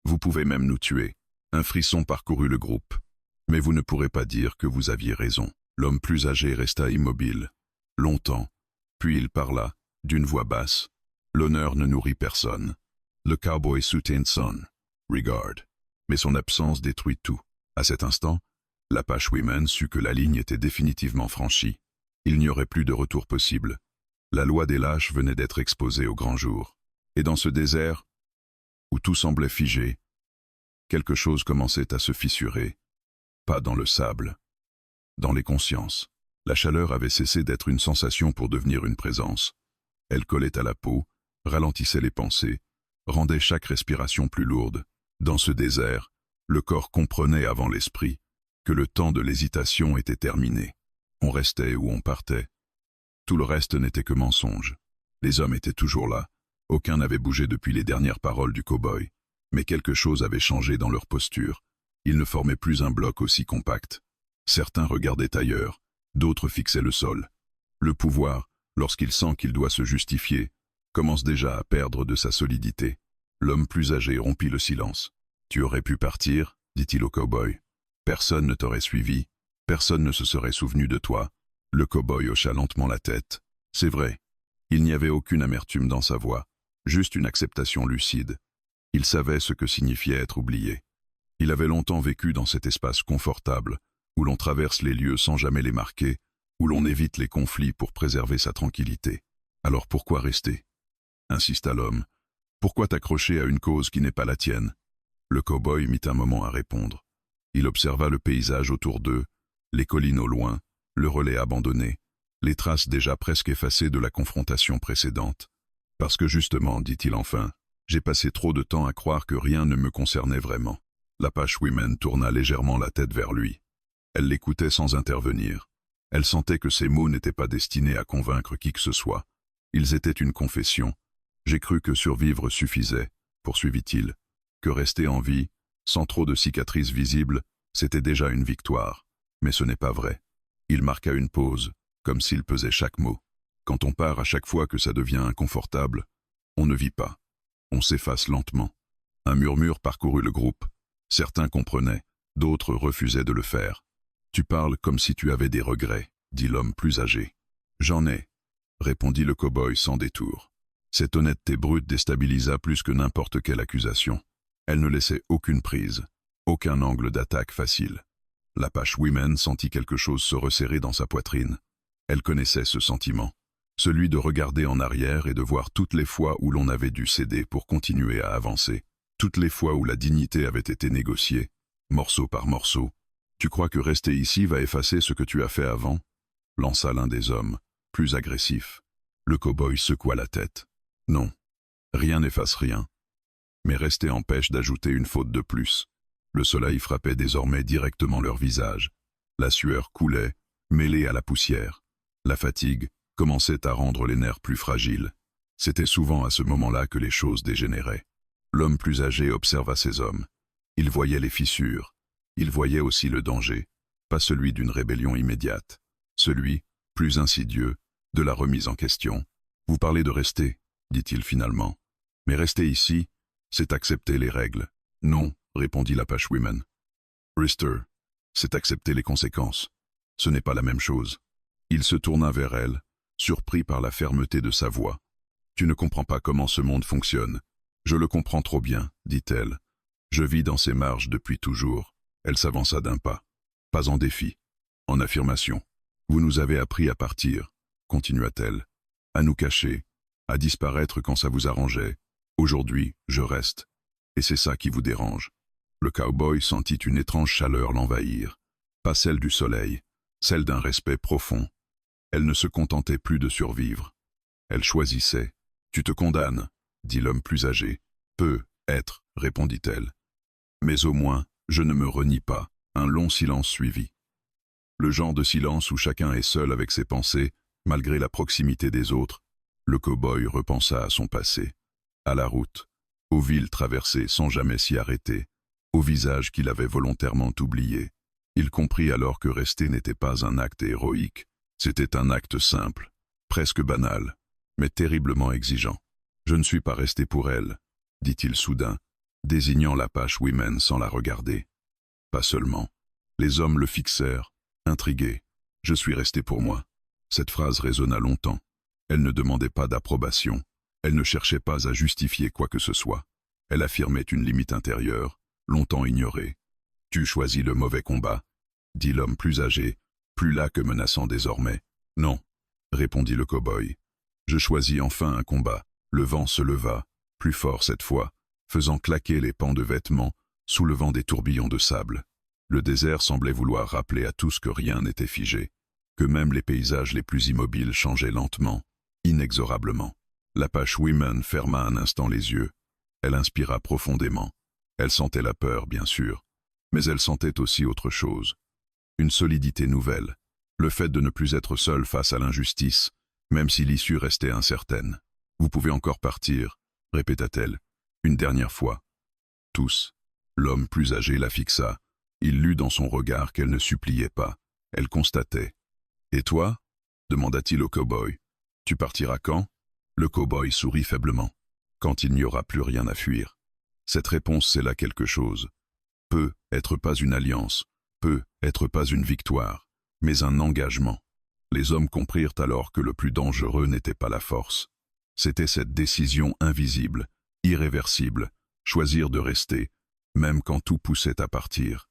Vous pouvez même nous tuer. » Un frisson parcourut le groupe. « Mais vous ne pourrez pas dire que vous aviez raison. » L'homme plus âgé resta immobile. Longtemps. Puis il parla, d'une voix basse. « L'honneur ne nourrit personne. Le cowboy soutient son. Regard. » Mais son absence détruit tout. À cet instant, l'Apache Women sut que la ligne était définitivement franchie. Il n'y aurait plus de retour possible. La loi des lâches venait d'être exposée au grand jour. Et dans ce désert, où tout semblait figé, quelque chose commençait à se fissurer, pas dans le sable, dans les consciences. La chaleur avait cessé d'être une sensation pour devenir une présence. Elle collait à la peau, ralentissait les pensées, rendait chaque respiration plus lourde. Dans ce désert, le corps comprenait avant l'esprit que le temps de l'hésitation était terminé. On restait ou on partait. Tout le reste n'était que mensonge. Les hommes étaient toujours là. Aucun n'avait bougé depuis les dernières paroles du cow-boy. Mais quelque chose avait changé dans leur posture. Ils ne formaient plus un bloc aussi compact. Certains regardaient ailleurs, d'autres fixaient le sol. Le pouvoir, lorsqu'il sent qu'il doit se justifier, commence déjà à perdre de sa solidité. L'homme plus âgé rompit le silence. « Tu aurais pu partir, dit-il au cow-boy. Personne ne t'aurait suivi, personne ne se serait souvenu de toi. » Le cow-boy hocha lentement la tête. C'est vrai, il n'y avait aucune amertume dans sa voix, juste une acceptation lucide. Il savait ce que signifiait être oublié. Il avait longtemps vécu dans cet espace confortable, où l'on traverse les lieux sans jamais les marquer, où l'on évite les conflits pour préserver sa tranquillité. Alors pourquoi rester? Insista l'homme. Pourquoi t'accrocher à une cause qui n'est pas la tienne? Le cow-boy mit un moment à répondre. Il observa le paysage autour d'eux, les collines au loin, le relais abandonné, les traces déjà presque effacées de la confrontation précédente. Parce que justement, dit-il enfin, j'ai passé trop de temps à croire que rien ne me concernait vraiment. L'Apache Woman tourna légèrement la tête vers lui. Elle l'écoutait sans intervenir. Elle sentait que ces mots n'étaient pas destinés à convaincre qui que ce soit. Ils étaient une confession. J'ai cru que survivre suffisait, poursuivit-il, que rester en vie, sans trop de cicatrices visibles, c'était déjà une victoire. Mais ce n'est pas vrai. Il marqua une pause, comme s'il pesait chaque mot. Quand on part à chaque fois que ça devient inconfortable, on ne vit pas. On s'efface lentement. Un murmure parcourut le groupe. Certains comprenaient, d'autres refusaient de le faire. Tu parles comme si tu avais des regrets, dit l'homme plus âgé. J'en ai, répondit le cow-boy sans détour. Cette honnêteté brute déstabilisa plus que n'importe quelle accusation. Elle ne laissait aucune prise, aucun angle d'attaque facile. L'Apache Woman sentit quelque chose se resserrer dans sa poitrine. Elle connaissait ce sentiment, celui de regarder en arrière et de voir toutes les fois où l'on avait dû céder pour continuer à avancer, toutes les fois où la dignité avait été négociée, morceau par morceau. Tu crois que rester ici va effacer ce que tu as fait avant? Lança l'un des hommes, plus agressif. Le cow-boy secoua la tête. Non, rien n'efface rien. Mais rester empêche d'ajouter une faute de plus. Le soleil frappait désormais directement leur visage. La sueur coulait, mêlée à la poussière. La fatigue commençait à rendre les nerfs plus fragiles. C'était souvent à ce moment-là que les choses dégénéraient. L'homme plus âgé observa ces hommes. Il voyait les fissures. Il voyait aussi le danger, pas celui d'une rébellion immédiate. Celui, plus insidieux, de la remise en question. Vous parlez de rester, dit-il finalement. Mais rester ici, c'est accepter les règles. Non, répondit l'Apache Woman. Rister, c'est accepter les conséquences. Ce n'est pas la même chose. Il se tourna vers elle, surpris par la fermeté de sa voix. Tu ne comprends pas comment ce monde fonctionne. Je le comprends trop bien, dit-elle. Je vis dans ces marges depuis toujours. Elle s'avança d'un pas. Pas en défi, en affirmation. Vous nous avez appris à partir, continua-t-elle, à nous cacher, à disparaître quand ça vous arrangeait. Aujourd'hui, je reste. Et c'est ça qui vous dérange. Le cow-boy sentit une étrange chaleur l'envahir. Pas celle du soleil, celle d'un respect profond. Elle ne se contentait plus de survivre. Elle choisissait. Tu te condamnes, dit l'homme plus âgé. Peut être, répondit-elle. Mais au moins, je ne me renie pas. Un long silence suivit. Le genre de silence où chacun est seul avec ses pensées, malgré la proximité des autres. Le cow-boy repensa à son passé, à la route, aux villes traversées sans jamais s'y arrêter, au visage qu'il avait volontairement oublié. Il comprit alors que rester n'était pas un acte héroïque, c'était un acte simple, presque banal, mais terriblement exigeant. Je ne suis pas resté pour elle, dit-il soudain, désignant l'Apache Woman sans la regarder. Pas seulement. Les hommes le fixèrent, intrigués. Je suis resté pour moi. Cette phrase résonna longtemps. Elle ne demandait pas d'approbation. Elle ne cherchait pas à justifier quoi que ce soit. Elle affirmait une limite intérieure, longtemps ignorée. Tu choisis le mauvais combat, dit l'homme plus âgé, plus las que menaçant désormais. Non, répondit le cow-boy. Je choisis enfin un combat. Le vent se leva. plus fort cette fois, faisant claquer les pans de vêtements, soulevant des tourbillons de sable. Le désert semblait vouloir rappeler à tous que rien n'était figé, que même les paysages les plus immobiles changeaient lentement, inexorablement. L'Apache Woman ferma un instant les yeux. Elle inspira profondément. Elle sentait la peur, bien sûr, mais elle sentait aussi autre chose. Une solidité nouvelle, le fait de ne plus être seule face à l'injustice, même si l'issue restait incertaine. « Vous pouvez encore partir », répéta-t-elle, une dernière fois. Tous. L'homme plus âgé la fixa. Il lut dans son regard qu'elle ne suppliait pas. Elle constatait. « Et toi » demanda-t-il au cow-boy. « Tu partiras quand » Le cow-boy sourit faiblement. « Quand il n'y aura plus rien à fuir. » Cette réponse scella quelque chose. Peut être pas une alliance, peut être pas une victoire, mais un engagement. Les hommes comprirent alors que le plus dangereux n'était pas la force. C'était cette décision invisible, irréversible, choisir de rester, même quand tout poussait à partir.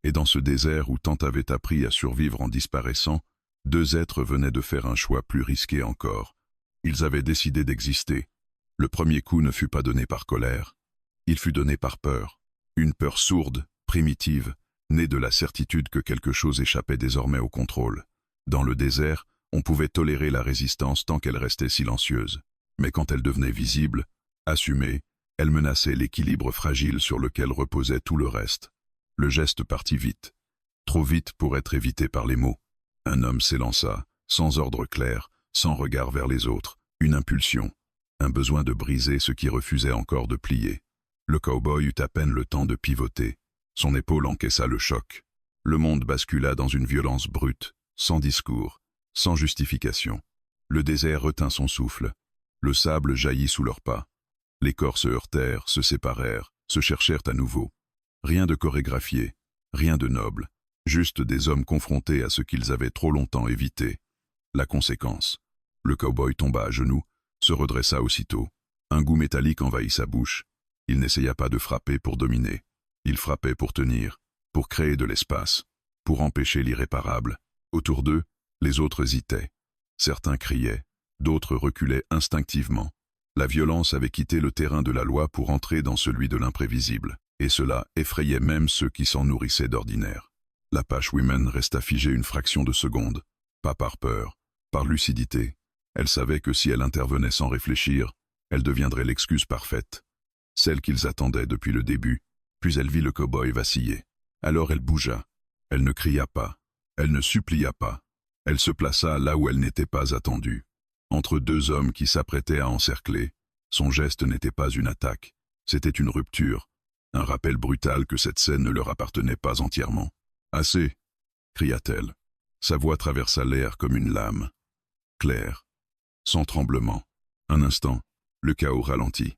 Et dans ce désert où tant avaient appris à survivre en disparaissant, deux êtres venaient de faire un choix plus risqué encore. Ils avaient décidé d'exister. Le premier coup ne fut pas donné par colère. Il fut donné par peur. Une peur sourde, primitive, née de la certitude que quelque chose échappait désormais au contrôle. Dans le désert, on pouvait tolérer la résistance tant qu'elle restait silencieuse. Mais quand elle devenait visible, assumée, elle menaçait l'équilibre fragile sur lequel reposait tout le reste. Le geste partit vite. Trop vite pour être évité par les mots. Un homme s'élança, sans ordre clair, sans regard vers les autres, une impulsion, un besoin de briser ce qui refusait encore de plier. Le cow-boy eut à peine le temps de pivoter. Son épaule encaissa le choc. Le monde bascula dans une violence brute, sans discours, sans justification. Le désert retint son souffle. Le sable jaillit sous leurs pas. Les corps se heurtèrent, se séparèrent, se cherchèrent à nouveau. Rien de chorégraphié, rien de noble, juste des hommes confrontés à ce qu'ils avaient trop longtemps évité. La conséquence. Le cow-boy tomba à genoux, se redressa aussitôt. Un goût métallique envahit sa bouche. Il n'essaya pas de frapper pour dominer. Il frappait pour tenir, pour créer de l'espace, pour empêcher l'irréparable. Autour d'eux, les autres hésitaient. Certains criaient, d'autres reculaient instinctivement. La violence avait quitté le terrain de la loi pour entrer dans celui de l'imprévisible, et cela effrayait même ceux qui s'en nourrissaient d'ordinaire. L'Apache Woman resta figée une fraction de seconde, pas par peur, par lucidité. Elle savait que si elle intervenait sans réfléchir, elle deviendrait l'excuse parfaite, celle qu'ils attendaient depuis le début, puis elle vit le cow-boy vaciller. Alors elle bougea. Elle ne cria pas, elle ne supplia pas. Elle se plaça là où elle n'était pas attendue. Entre deux hommes qui s'apprêtaient à encercler, son geste n'était pas une attaque, c'était une rupture, un rappel brutal que cette scène ne leur appartenait pas entièrement. « Assez !» cria-t-elle. Sa voix traversa l'air comme une lame. Claire, sans tremblement. Un instant, le chaos ralentit.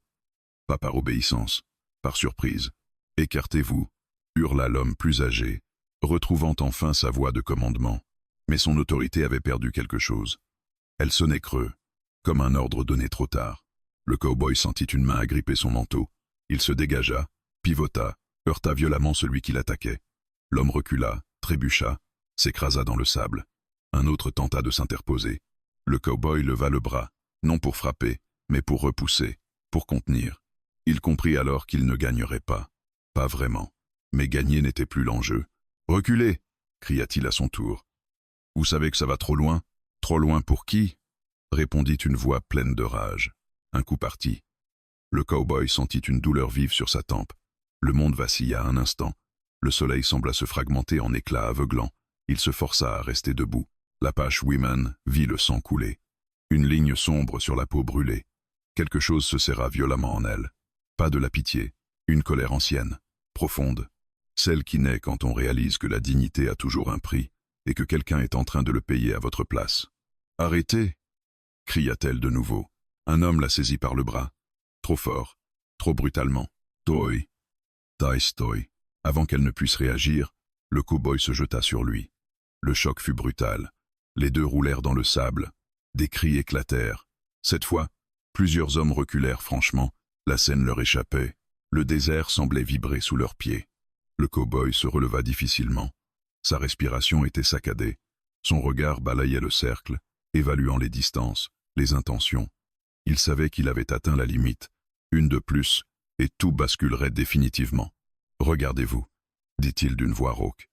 Pas par obéissance, par surprise. « Écartez-vous !» hurla l'homme plus âgé, retrouvant enfin sa voix de commandement. Mais son autorité avait perdu quelque chose. Elle sonnait creux, comme un ordre donné trop tard. Le cow-boy sentit une main agripper son manteau. Il se dégagea, pivota, heurta violemment celui qui l'attaquait. L'homme recula, trébucha, s'écrasa dans le sable. Un autre tenta de s'interposer. Le cow-boy leva le bras, non pour frapper, mais pour repousser, pour contenir. Il comprit alors qu'il ne gagnerait pas. Pas vraiment. Mais gagner n'était plus l'enjeu. « Reculez !» cria-t-il à son tour. « Vous savez que ça va trop loin ?»« Trop loin pour qui ?» répondit une voix pleine de rage. Un coup partit. Le cow-boy sentit une douleur vive sur sa tempe. Le monde vacilla un instant. Le soleil sembla se fragmenter en éclats aveuglants. Il se força à rester debout. L'Apache Woman vit le sang couler. Une ligne sombre sur la peau brûlée. Quelque chose se serra violemment en elle. Pas de la pitié, une colère ancienne, profonde. Celle qui naît quand on réalise que la dignité a toujours un prix et que quelqu'un est en train de le payer à votre place. « Arrêtez !» cria-t-elle de nouveau. Un homme la saisit par le bras. Trop fort, trop brutalement. « Toi, toi. » Avant qu'elle ne puisse réagir, le cow-boy se jeta sur lui. Le choc fut brutal. Les deux roulèrent dans le sable. Des cris éclatèrent. Cette fois, plusieurs hommes reculèrent franchement. La scène leur échappait. Le désert semblait vibrer sous leurs pieds. Le cow-boy se releva difficilement. Sa respiration était saccadée. Son regard balayait le cercle, évaluant les distances, les intentions. Il savait qu'il avait atteint la limite, Une de plus, et tout basculerait définitivement. Regardez-vous, dit-il d'une voix rauque.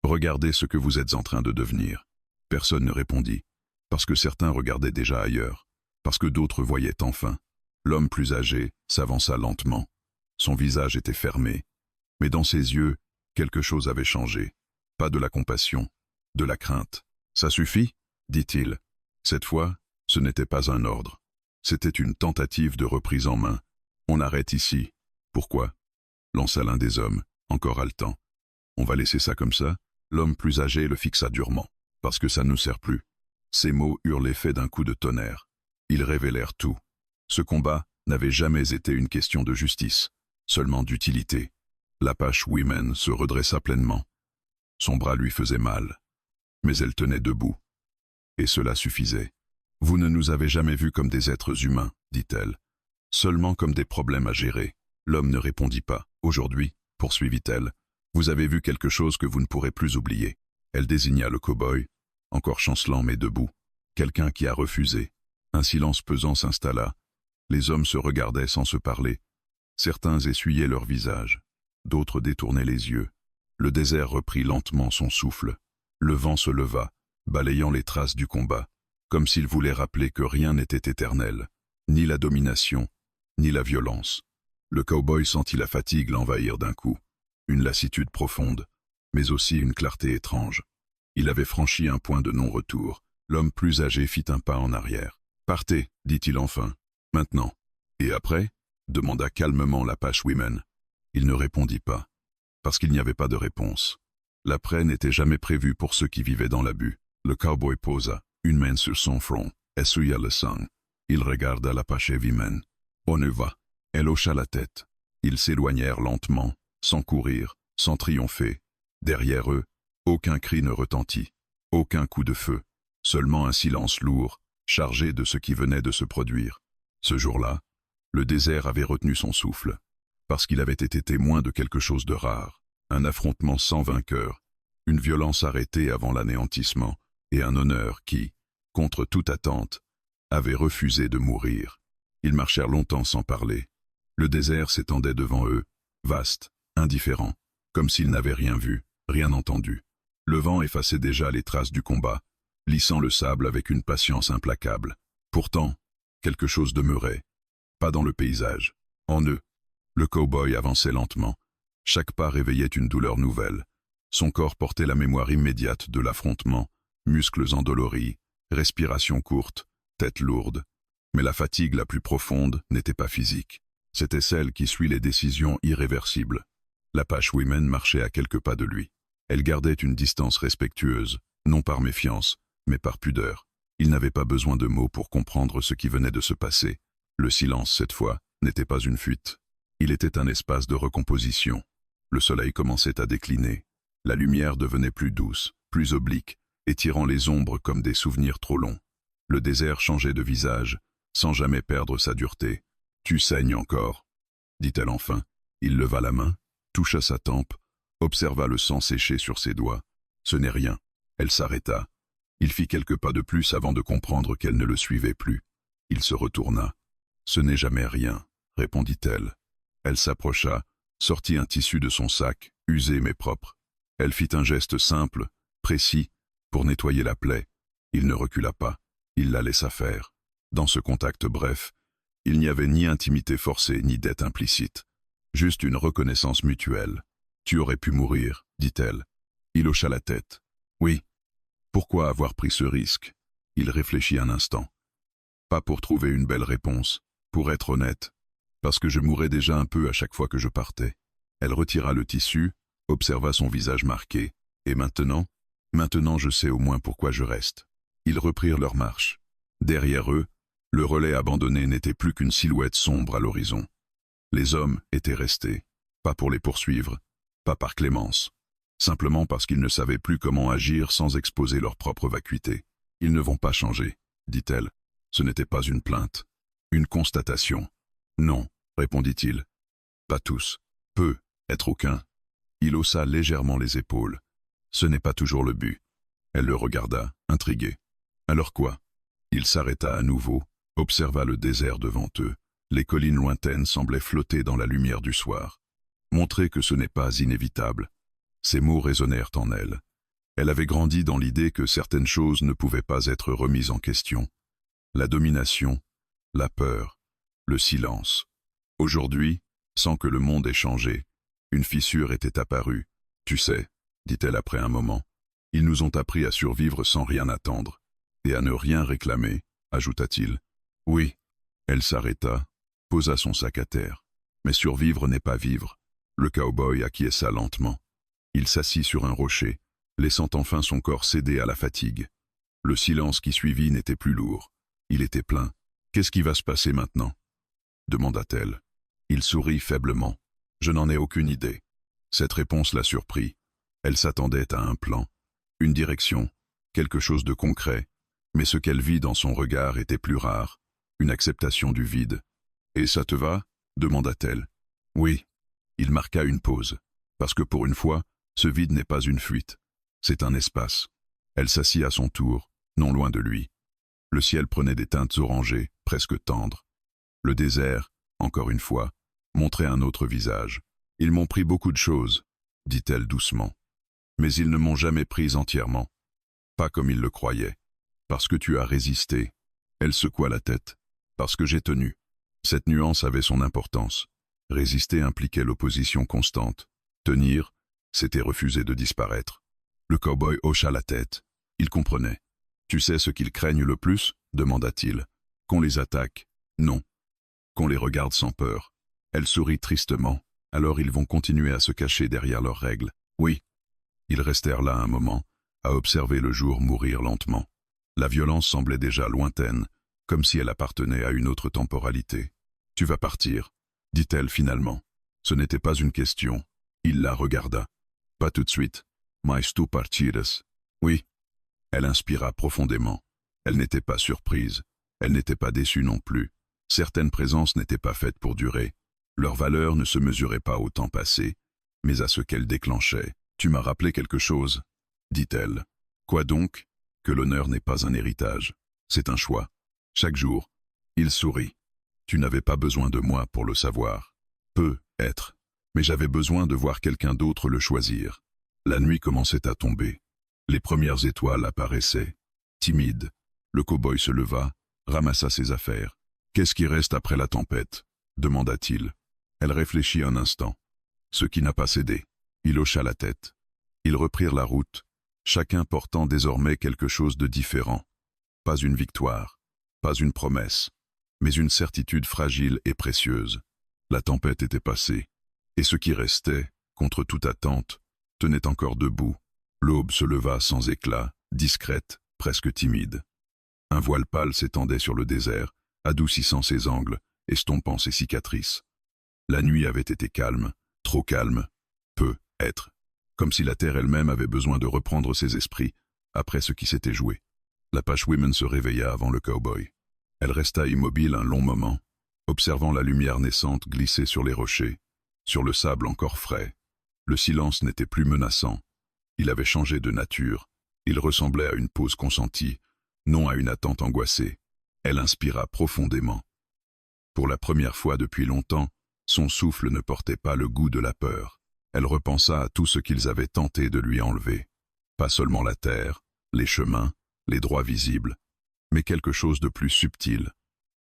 Regardez ce que vous êtes en train de devenir. Personne ne répondit, parce que certains regardaient déjà ailleurs, parce que d'autres voyaient enfin. L'homme plus âgé s'avança lentement. Son visage était fermé, mais dans ses yeux, quelque chose avait changé. Pas de la compassion, de la crainte. Ça suffit, dit-il. Cette fois, ce n'était pas un ordre. C'était une tentative de reprise en main. On arrête ici. Pourquoi? Lança l'un des hommes, encore haletant. On va laisser ça comme ça? L'homme plus âgé le fixa durement. Parce que ça ne sert plus. Ces mots eurent l'effet d'un coup de tonnerre. Ils révélèrent tout. Ce combat n'avait jamais été une question de justice, seulement d'utilité. L'Apache Women se redressa pleinement. Son bras lui faisait mal, mais elle tenait debout. Et cela suffisait. Vous ne nous avez jamais vus comme des êtres humains, dit-elle, seulement comme des problèmes à gérer. L'homme ne répondit pas. Aujourd'hui, poursuivit-elle, vous avez vu quelque chose que vous ne pourrez plus oublier. Elle désigna le cow-boy, encore chancelant mais debout. Quelqu'un qui a refusé. Un silence pesant s'installa. Les hommes se regardaient sans se parler. Certains essuyaient leur visage, d'autres détournaient les yeux. Le désert reprit lentement son souffle. Le vent se leva, balayant les traces du combat, comme s'il voulait rappeler que rien n'était éternel, ni la domination, ni la violence. Le cow-boy sentit la fatigue l'envahir d'un coup, une lassitude profonde, mais aussi une clarté étrange. Il avait franchi un point de non-retour. L'homme plus âgé fit un pas en arrière. « Partez, dit-il enfin. Maintenant. Et après » demanda calmement l'Apache Women. Il ne répondit pas, parce qu'il n'y avait pas de réponse. L'après n'était jamais prévu pour ceux qui vivaient dans l'abus. Le cowboy posa, une main sur son front, essuya le sang. Il regarda l'Apache Women. « On y va. » Elle hocha la tête. Ils s'éloignèrent lentement, sans courir, sans triompher. Derrière eux, aucun cri ne retentit, aucun coup de feu, seulement un silence lourd, chargé de ce qui venait de se produire. Ce jour-là, le désert avait retenu son souffle, parce qu'il avait été témoin de quelque chose de rare, un affrontement sans vainqueur, une violence arrêtée avant l'anéantissement, et un honneur qui, contre toute attente, avait refusé de mourir. Ils marchèrent longtemps sans parler. Le désert s'étendait devant eux, vaste, indifférent, comme s'ils n'avaient rien vu, rien entendu. Le vent effaçait déjà les traces du combat, lissant le sable avec une patience implacable. Pourtant, quelque chose demeurait, pas dans le paysage, en eux. Le cow-boy avançait lentement. Chaque pas réveillait une douleur nouvelle. Son corps portait la mémoire immédiate de l'affrontement, muscles endoloris, respiration courte, tête lourde. Mais la fatigue la plus profonde n'était pas physique. C'était celle qui suit les décisions irréversibles. L'Apache Women marchait à quelques pas de lui. Elle gardait une distance respectueuse, non par méfiance, mais par pudeur. Il n'avait pas besoin de mots pour comprendre ce qui venait de se passer. Le silence, cette fois, n'était pas une fuite. Il était un espace de recomposition. Le soleil commençait à décliner. La lumière devenait plus douce, plus oblique, étirant les ombres comme des souvenirs trop longs. Le désert changeait de visage, sans jamais perdre sa dureté. « Tu saignes encore » dit-elle enfin. Il leva la main, toucha sa tempe, observa le sang sécher sur ses doigts. Ce n'est rien. Elle s'arrêta. Il fit quelques pas de plus avant de comprendre qu'elle ne le suivait plus. Il se retourna. « Ce n'est jamais rien » répondit-elle. Elle s'approcha, sortit un tissu de son sac, usé mais propre. Elle fit un geste simple, précis, pour nettoyer la plaie. Il ne recula pas. Il la laissa faire. Dans ce contact bref, il n'y avait ni intimité forcée ni dette implicite. Juste une reconnaissance mutuelle. « Tu aurais pu mourir » dit-elle. Il hocha la tête. « Oui. » Pourquoi avoir pris ce risque? Il réfléchit un instant. Pas pour trouver une belle réponse, pour être honnête, parce que je mourais déjà un peu à chaque fois que je partais. Elle retira le tissu, observa son visage marqué. Et maintenant? Maintenant je sais au moins pourquoi je reste. Ils reprirent leur marche. Derrière eux, le relais abandonné n'était plus qu'une silhouette sombre à l'horizon. Les hommes étaient restés, pas pour les poursuivre, pas par clémence, simplement parce qu'ils ne savaient plus comment agir sans exposer leur propre vacuité. « Ils ne vont pas changer » dit-elle. Ce n'était pas une plainte, une constatation. « Non » répondit-il. « Pas tous, peu, être aucun. » Il haussa légèrement les épaules. « Ce n'est pas toujours le but. » Elle le regarda, intriguée. « Alors quoi ?» Il s'arrêta à nouveau, observa le désert devant eux. Les collines lointaines semblaient flotter dans la lumière du soir. Montrer que ce n'est pas inévitable. Ces mots résonnèrent en elle. Elle avait grandi dans l'idée que certaines choses ne pouvaient pas être remises en question. La domination, la peur, le silence. Aujourd'hui, sans que le monde ait changé, une fissure était apparue. « Tu sais, dit-elle après un moment, ils nous ont appris à survivre sans rien attendre, et à ne rien réclamer, ajouta-t-il. Oui. Elle s'arrêta, posa son sac à terre. Mais survivre n'est pas vivre. Le cow-boy acquiesça lentement. Il s'assit sur un rocher, laissant enfin son corps céder à la fatigue. Le silence qui suivit n'était plus lourd. Il était plein. Qu'est-ce qui va se passer maintenant? Demanda-t-elle. Il sourit faiblement. Je n'en ai aucune idée. Cette réponse la surprit. Elle s'attendait à un plan, une direction, quelque chose de concret, mais ce qu'elle vit dans son regard était plus rare, une acceptation du vide. « Et ça te va » demanda-t-elle. « Oui. » Il marqua une pause, parce que pour une fois, ce vide n'est pas une fuite, c'est un espace. Elle s'assit à son tour, non loin de lui. Le ciel prenait des teintes orangées, presque tendres. Le désert, encore une fois, montrait un autre visage. « Ils m'ont pris beaucoup de choses, » dit-elle doucement. « Mais ils ne m'ont jamais prise entièrement. Pas comme ils le croyaient. Parce que tu as résisté. » Elle secoua la tête. « Parce que j'ai tenu. » Cette nuance avait son importance. Résister impliquait l'opposition constante. Tenir, c'était refuser de disparaître. Le cow-boy hocha la tête. Il comprenait. « Tu sais ce qu'ils craignent le plus » demanda-t-il. « Qu'on les attaque. Non. Qu'on les regarde sans peur. » Elle sourit tristement. « Alors ils vont continuer à se cacher derrière leurs règles. » Oui. Ils restèrent là un moment, à observer le jour mourir lentement. La violence semblait déjà lointaine, comme si elle appartenait à une autre temporalité. « Tu vas partir » dit-elle finalement. Ce n'était pas une question. Il la regarda. « Pas tout de suite. Mais tu partiras. » Oui. Elle inspira profondément. Elle n'était pas surprise. Elle n'était pas déçue non plus. Certaines présences n'étaient pas faites pour durer. Leur valeur ne se mesurait pas au temps passé, mais à ce qu'elles déclenchaient. « Tu m'as rappelé quelque chose, » dit-elle. « Quoi donc? Que l'honneur n'est pas un héritage. C'est un choix. Chaque jour. » Il sourit. « Tu n'avais pas besoin de moi pour le savoir. Peut-être. Mais j'avais besoin de voir quelqu'un d'autre le choisir. » La nuit commençait à tomber. Les premières étoiles apparaissaient. Timide, le cow-boy se leva, ramassa ses affaires. « Qu'est-ce qui reste après la tempête » demanda-t-il. Elle réfléchit un instant. Ce qui n'a pas cédé. Il hocha la tête. Ils reprirent la route, chacun portant désormais quelque chose de différent. Pas une victoire, pas une promesse, mais une certitude fragile et précieuse. La tempête était passée, et ce qui restait, contre toute attente, tenait encore debout. L'aube se leva sans éclat, discrète, presque timide. Un voile pâle s'étendait sur le désert, adoucissant ses angles, estompant ses cicatrices. La nuit avait été calme, trop calme, peut-être, comme si la terre elle-même avait besoin de reprendre ses esprits après ce qui s'était joué. L'Apache-woman se réveilla avant le cow-boy. Elle resta immobile un long moment, observant la lumière naissante glisser sur les rochers, sur le sable encore frais. Le silence n'était plus menaçant. Il avait changé de nature. Il ressemblait à une pause consentie, non à une attente angoissée. Elle inspira profondément. Pour la première fois depuis longtemps, son souffle ne portait pas le goût de la peur. Elle repensa à tout ce qu'ils avaient tenté de lui enlever. Pas seulement la terre, les chemins, les droits visibles, mais quelque chose de plus subtil.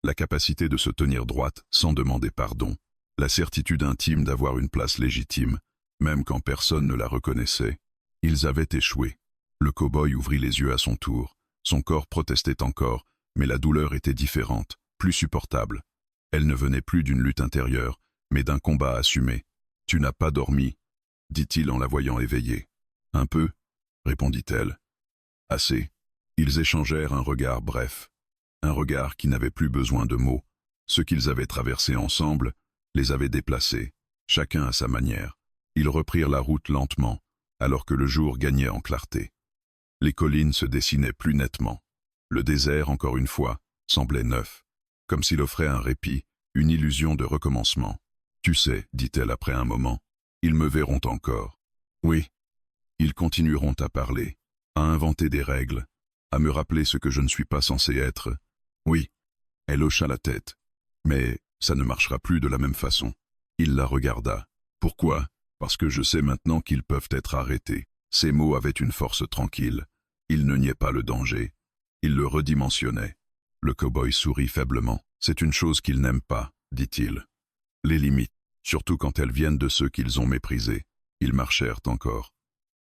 La capacité de se tenir droite sans demander pardon. La certitude intime d'avoir une place légitime, même quand personne ne la reconnaissait. Ils avaient échoué. Le cow-boy ouvrit les yeux à son tour. Son corps protestait encore, mais la douleur était différente, plus supportable. Elle ne venait plus d'une lutte intérieure, mais d'un combat assumé. « Tu n'as pas dormi » dit-il en la voyant éveillée. « Un peu » répondit-elle. « Assez. » Ils échangèrent un regard bref. Un regard qui n'avait plus besoin de mots. Ce qu'ils avaient traversé ensemble les avait déplacés, chacun à sa manière. Ils reprirent la route lentement, alors que le jour gagnait en clarté. Les collines se dessinaient plus nettement. Le désert, encore une fois, semblait neuf, comme s'il offrait un répit, une illusion de recommencement. « Tu sais, dit-elle après un moment, ils me verront encore. Oui, ils continueront à parler, à inventer des règles, à me rappeler ce que je ne suis pas censé être. Oui. » Elle hocha la tête. « Mais Ça ne marchera plus de la même façon. Il la regarda. Pourquoi? Parce que je sais maintenant qu'ils peuvent être arrêtés. Ces mots avaient une force tranquille. Il ne niait pas le danger. Il le redimensionnait. Le cow-boy sourit faiblement. C'est une chose qu'il n'aime pas, dit-il. Les limites, surtout quand elles viennent de ceux qu'ils ont méprisés. Ils marchèrent encore.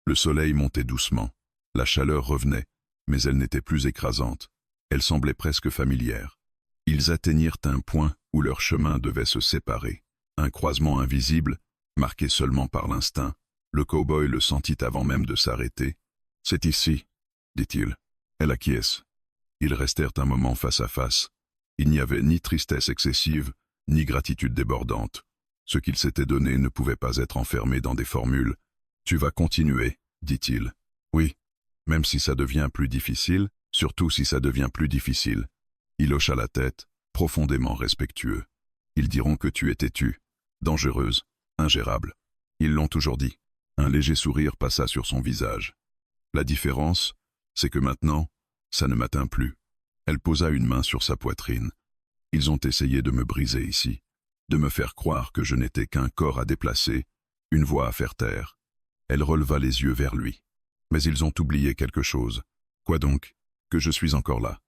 Le soleil montait doucement. La chaleur revenait, mais elle n'était plus écrasante. Elle semblait presque familière. Ils atteignirent un point où leur chemin devait se séparer. Un croisement invisible, marqué seulement par l'instinct. Le cow-boy le sentit avant même de s'arrêter. « C'est ici », dit-il. Elle acquiesce. Ils restèrent un moment face à face. Il n'y avait ni tristesse excessive, ni gratitude débordante. Ce qu'ils s'étaient donné ne pouvait pas être enfermé dans des formules. « Tu vas continuer », dit-il. « Oui, même si ça devient plus difficile, surtout si ça devient plus difficile. » Il hocha la tête, profondément respectueux. « Ils diront que tu es têtue, dangereuse, ingérable. Ils l'ont toujours dit. » Un léger sourire passa sur son visage. La différence, c'est que maintenant, ça ne m'atteint plus. Elle posa une main sur sa poitrine. Ils ont essayé de me briser ici, de me faire croire que je n'étais qu'un corps à déplacer, une voix à faire taire. Elle releva les yeux vers lui. Mais ils ont oublié quelque chose. Quoi donc? Que je suis encore là.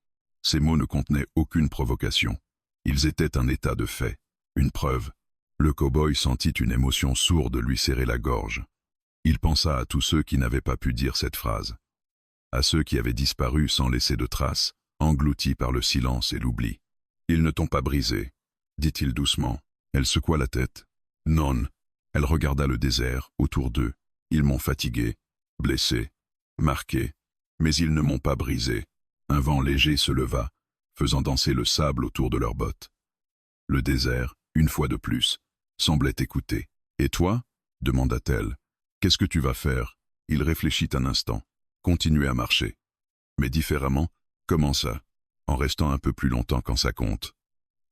Ces mots ne contenaient aucune provocation. Ils étaient un état de fait, une preuve. Le cow-boy sentit une émotion sourde lui serrer la gorge. Il pensa à tous ceux qui n'avaient pas pu dire cette phrase, à ceux qui avaient disparu sans laisser de traces, engloutis par le silence et l'oubli. « Ils ne t'ont pas brisé », dit-il doucement. Elle secoua la tête. « Non. » Elle regarda le désert autour d'eux. « Ils m'ont fatigué, blessé, marqué, mais ils ne m'ont pas brisé. » Un vent léger se leva, faisant danser le sable autour de leurs bottes. Le désert, une fois de plus, semblait écouter. « Et toi ?» demanda-t-elle. « Qu'est-ce que tu vas faire ?» Il réfléchit un instant. Continuer à marcher. Mais différemment, comment ça? En restant un peu plus longtemps quand ça compte.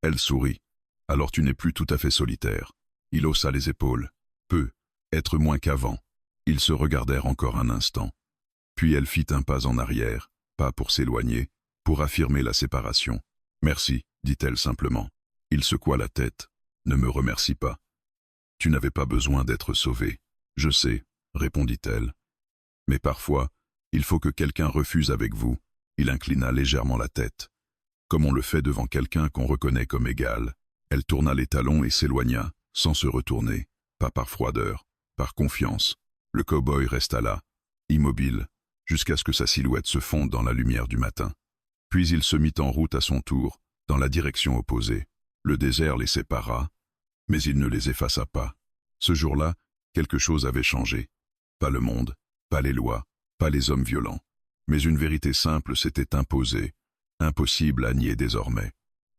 Elle sourit. Alors tu n'es plus tout à fait solitaire. Il haussa les épaules. Peu, être moins qu'avant. Ils se regardèrent encore un instant. Puis elle fit un pas en arrière, pas pour s'éloigner, pour affirmer la séparation. Merci, dit-elle simplement. Il secoua la tête. Ne me remercie pas. Tu n'avais pas besoin d'être sauvé. Je sais, répondit-elle. Mais parfois, il faut que quelqu'un refuse avec vous. Il inclina légèrement la tête. Comme on le fait devant quelqu'un qu'on reconnaît comme égal. Elle tourna les talons et s'éloigna, sans se retourner, pas par froideur, par confiance. Le cow-boy resta là, immobile, jusqu'à ce que sa silhouette se fonde dans la lumière du matin. Puis il se mit en route à son tour, dans la direction opposée. Le désert les sépara, mais il ne les effaça pas. Ce jour-là, quelque chose avait changé. Pas le monde, pas les lois, pas les hommes violents. Mais une vérité simple s'était imposée, impossible à nier désormais.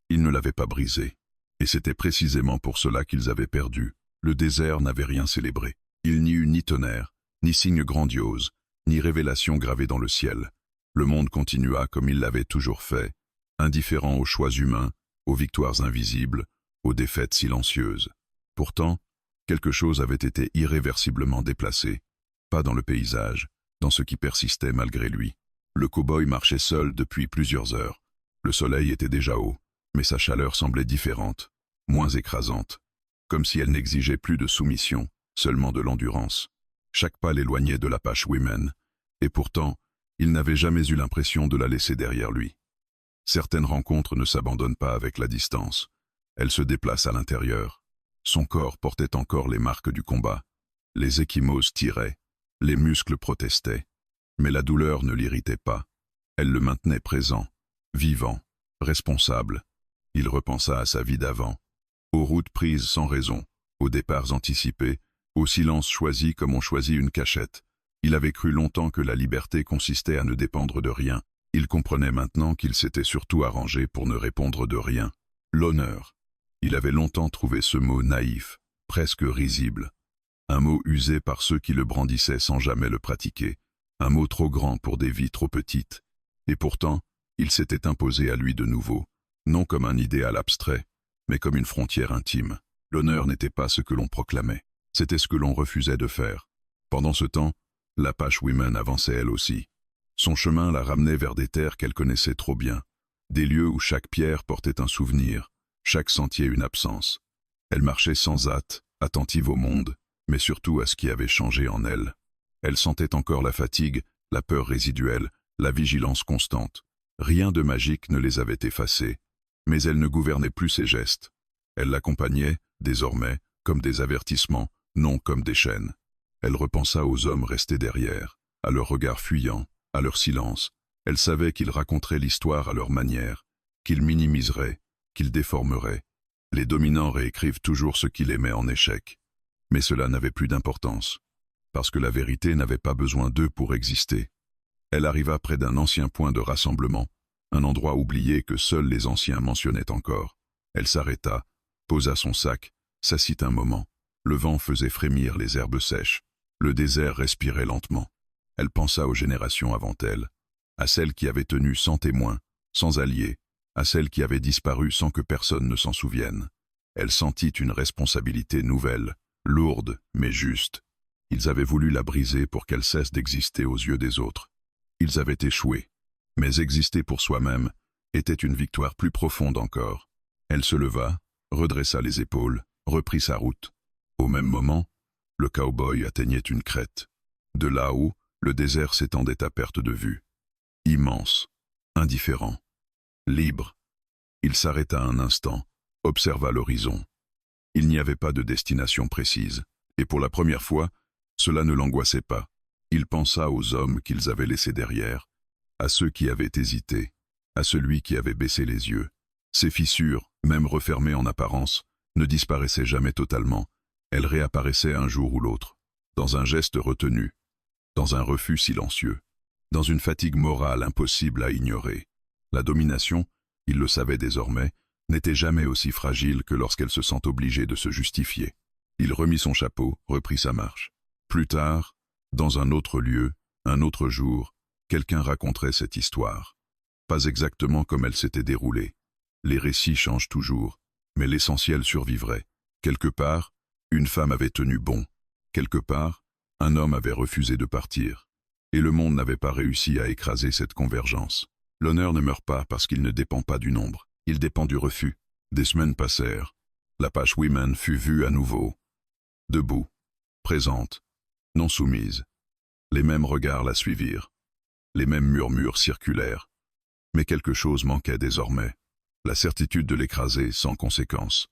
Ils ne l'avaient pas brisée. Et c'était précisément pour cela qu'ils avaient perdu. Le désert n'avait rien célébré. Il n'y eut ni tonnerre, ni signe grandiose, ni révélation gravée dans le ciel. Le monde continua comme il l'avait toujours fait, indifférent aux choix humains, aux victoires invisibles, aux défaites silencieuses. Pourtant, quelque chose avait été irréversiblement déplacé, pas dans le paysage, dans ce qui persistait malgré lui. Le cow-boy marchait seul depuis plusieurs heures. Le soleil était déjà haut, mais sa chaleur semblait différente, moins écrasante, comme si elle n'exigeait plus de soumission, seulement de l'endurance. Chaque pas l'éloignait de l'Apache Women, et pourtant, il n'avait jamais eu l'impression de la laisser derrière lui. Certaines rencontres ne s'abandonnent pas avec la distance. Elles se déplacent à l'intérieur. Son corps portait encore les marques du combat. Les ecchymoses tiraient, les muscles protestaient. Mais la douleur ne l'irritait pas. Elle le maintenait présent, vivant, responsable. Il repensa à sa vie d'avant, aux routes prises sans raison, aux départs anticipés, au silence choisi comme on choisit une cachette. Il avait cru longtemps que la liberté consistait à ne dépendre de rien. Il comprenait maintenant qu'il s'était surtout arrangé pour ne répondre de rien. L'honneur. Il avait longtemps trouvé ce mot naïf, presque risible. Un mot usé par ceux qui le brandissaient sans jamais le pratiquer. Un mot trop grand pour des vies trop petites. Et pourtant, il s'était imposé à lui de nouveau, non comme un idéal abstrait, mais comme une frontière intime. L'honneur n'était pas ce que l'on proclamait, c'était ce que l'on refusait de faire. Pendant ce temps, l'Apache Women avançait elle aussi. Son chemin la ramenait vers des terres qu'elle connaissait trop bien, des lieux où chaque pierre portait un souvenir, chaque sentier une absence. Elle marchait sans hâte, attentive au monde, mais surtout à ce qui avait changé en elle. Elle sentait encore la fatigue, la peur résiduelle, la vigilance constante. Rien de magique ne les avait effacés, mais elle ne gouvernait plus ses gestes. Elle l'accompagnait, désormais, comme des avertissements, non comme des chaînes. Elle repensa aux hommes restés derrière, à leurs regards fuyants, à leur silence. Elle savait qu'ils raconteraient l'histoire à leur manière, qu'ils minimiseraient, qu'ils déformeraient. Les dominants réécrivent toujours ce qui les met en échec. Mais cela n'avait plus d'importance, parce que la vérité n'avait pas besoin d'eux pour exister. Elle arriva près d'un ancien point de rassemblement, un endroit oublié que seuls les anciens mentionnaient encore. Elle s'arrêta, posa son sac, s'assit un moment. Le vent faisait frémir les herbes sèches. Le désert respirait lentement. Elle pensa aux générations avant elle, à celles qui avaient tenu sans témoins, sans alliés, à celles qui avaient disparu sans que personne ne s'en souvienne. Elle sentit une responsabilité nouvelle, lourde mais juste. Ils avaient voulu la briser pour qu'elle cesse d'exister aux yeux des autres. Ils avaient échoué, mais exister pour soi-même était une victoire plus profonde encore. Elle se leva, redressa les épaules, reprit sa route. Au même moment, le cow-boy atteignait une crête. De là-haut, le désert s'étendait à perte de vue. Immense, indifférent, libre. Il s'arrêta un instant, observa l'horizon. Il n'y avait pas de destination précise, et pour la première fois, cela ne l'angoissait pas. Il pensa aux hommes qu'ils avaient laissés derrière, à ceux qui avaient hésité, à celui qui avait baissé les yeux. Ces fissures, même refermées en apparence, ne disparaissaient jamais totalement. Elles réapparaissaient un jour ou l'autre, dans un geste retenu, dans un refus silencieux, dans une fatigue morale impossible à ignorer. La domination, il le savait désormais, n'était jamais aussi fragile que lorsqu'elle se sent obligée de se justifier. Il remit son chapeau, reprit sa marche. Plus tard, dans un autre lieu, un autre jour, quelqu'un raconterait cette histoire. Pas exactement comme elle s'était déroulée. Les récits changent toujours, mais l'essentiel survivrait. Quelque part, une femme avait tenu bon. Quelque part, un homme avait refusé de partir. Et le monde n'avait pas réussi à écraser cette convergence. L'honneur ne meurt pas parce qu'il ne dépend pas du nombre. Il dépend du refus. Des semaines passèrent. L'Apache Women fut vue à nouveau. Debout, présente, non soumise. Les mêmes regards la suivirent. Les mêmes murmures circulèrent. Mais quelque chose manquait désormais. La certitude de l'écraser sans conséquence.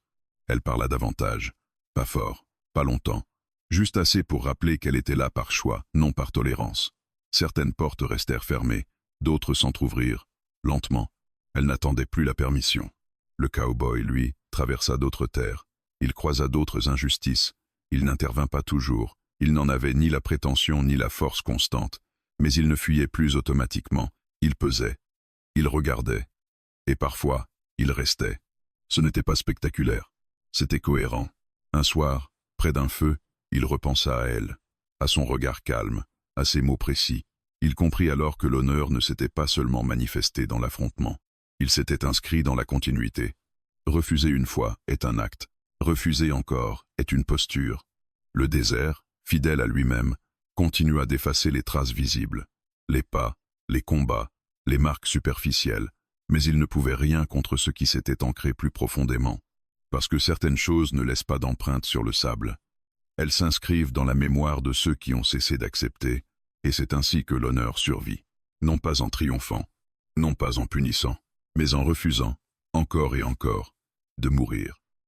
Elle parla davantage. Pas fort, pas longtemps. Juste assez pour rappeler qu'elle était là par choix, non par tolérance. Certaines portes restèrent fermées, d'autres s'entr'ouvrirent, lentement. Elle n'attendait plus la permission. Le cow-boy, lui, traversa d'autres terres. Il croisa d'autres injustices. Il n'intervint pas toujours. Il n'en avait ni la prétention ni la force constante. Mais il ne fuyait plus automatiquement. Il pesait. Il regardait. Et parfois, il restait. Ce n'était pas spectaculaire. C'était cohérent. Un soir, près d'un feu, il repensa à elle, à son regard calme, à ses mots précis. Il comprit alors que l'honneur ne s'était pas seulement manifesté dans l'affrontement. Il s'était inscrit dans la continuité. Refuser une fois est un acte. Refuser encore est une posture. Le désert, fidèle à lui-même, continua d'effacer les traces visibles, les pas, les combats, les marques superficielles, mais il ne pouvait rien contre ce qui s'était ancré plus profondément. Parce que certaines choses ne laissent pas d'empreinte sur le sable. Elles s'inscrivent dans la mémoire de ceux qui ont cessé d'accepter, et c'est ainsi que l'honneur survit. Non pas en triomphant, non pas en punissant, mais en refusant, encore et encore, de mourir.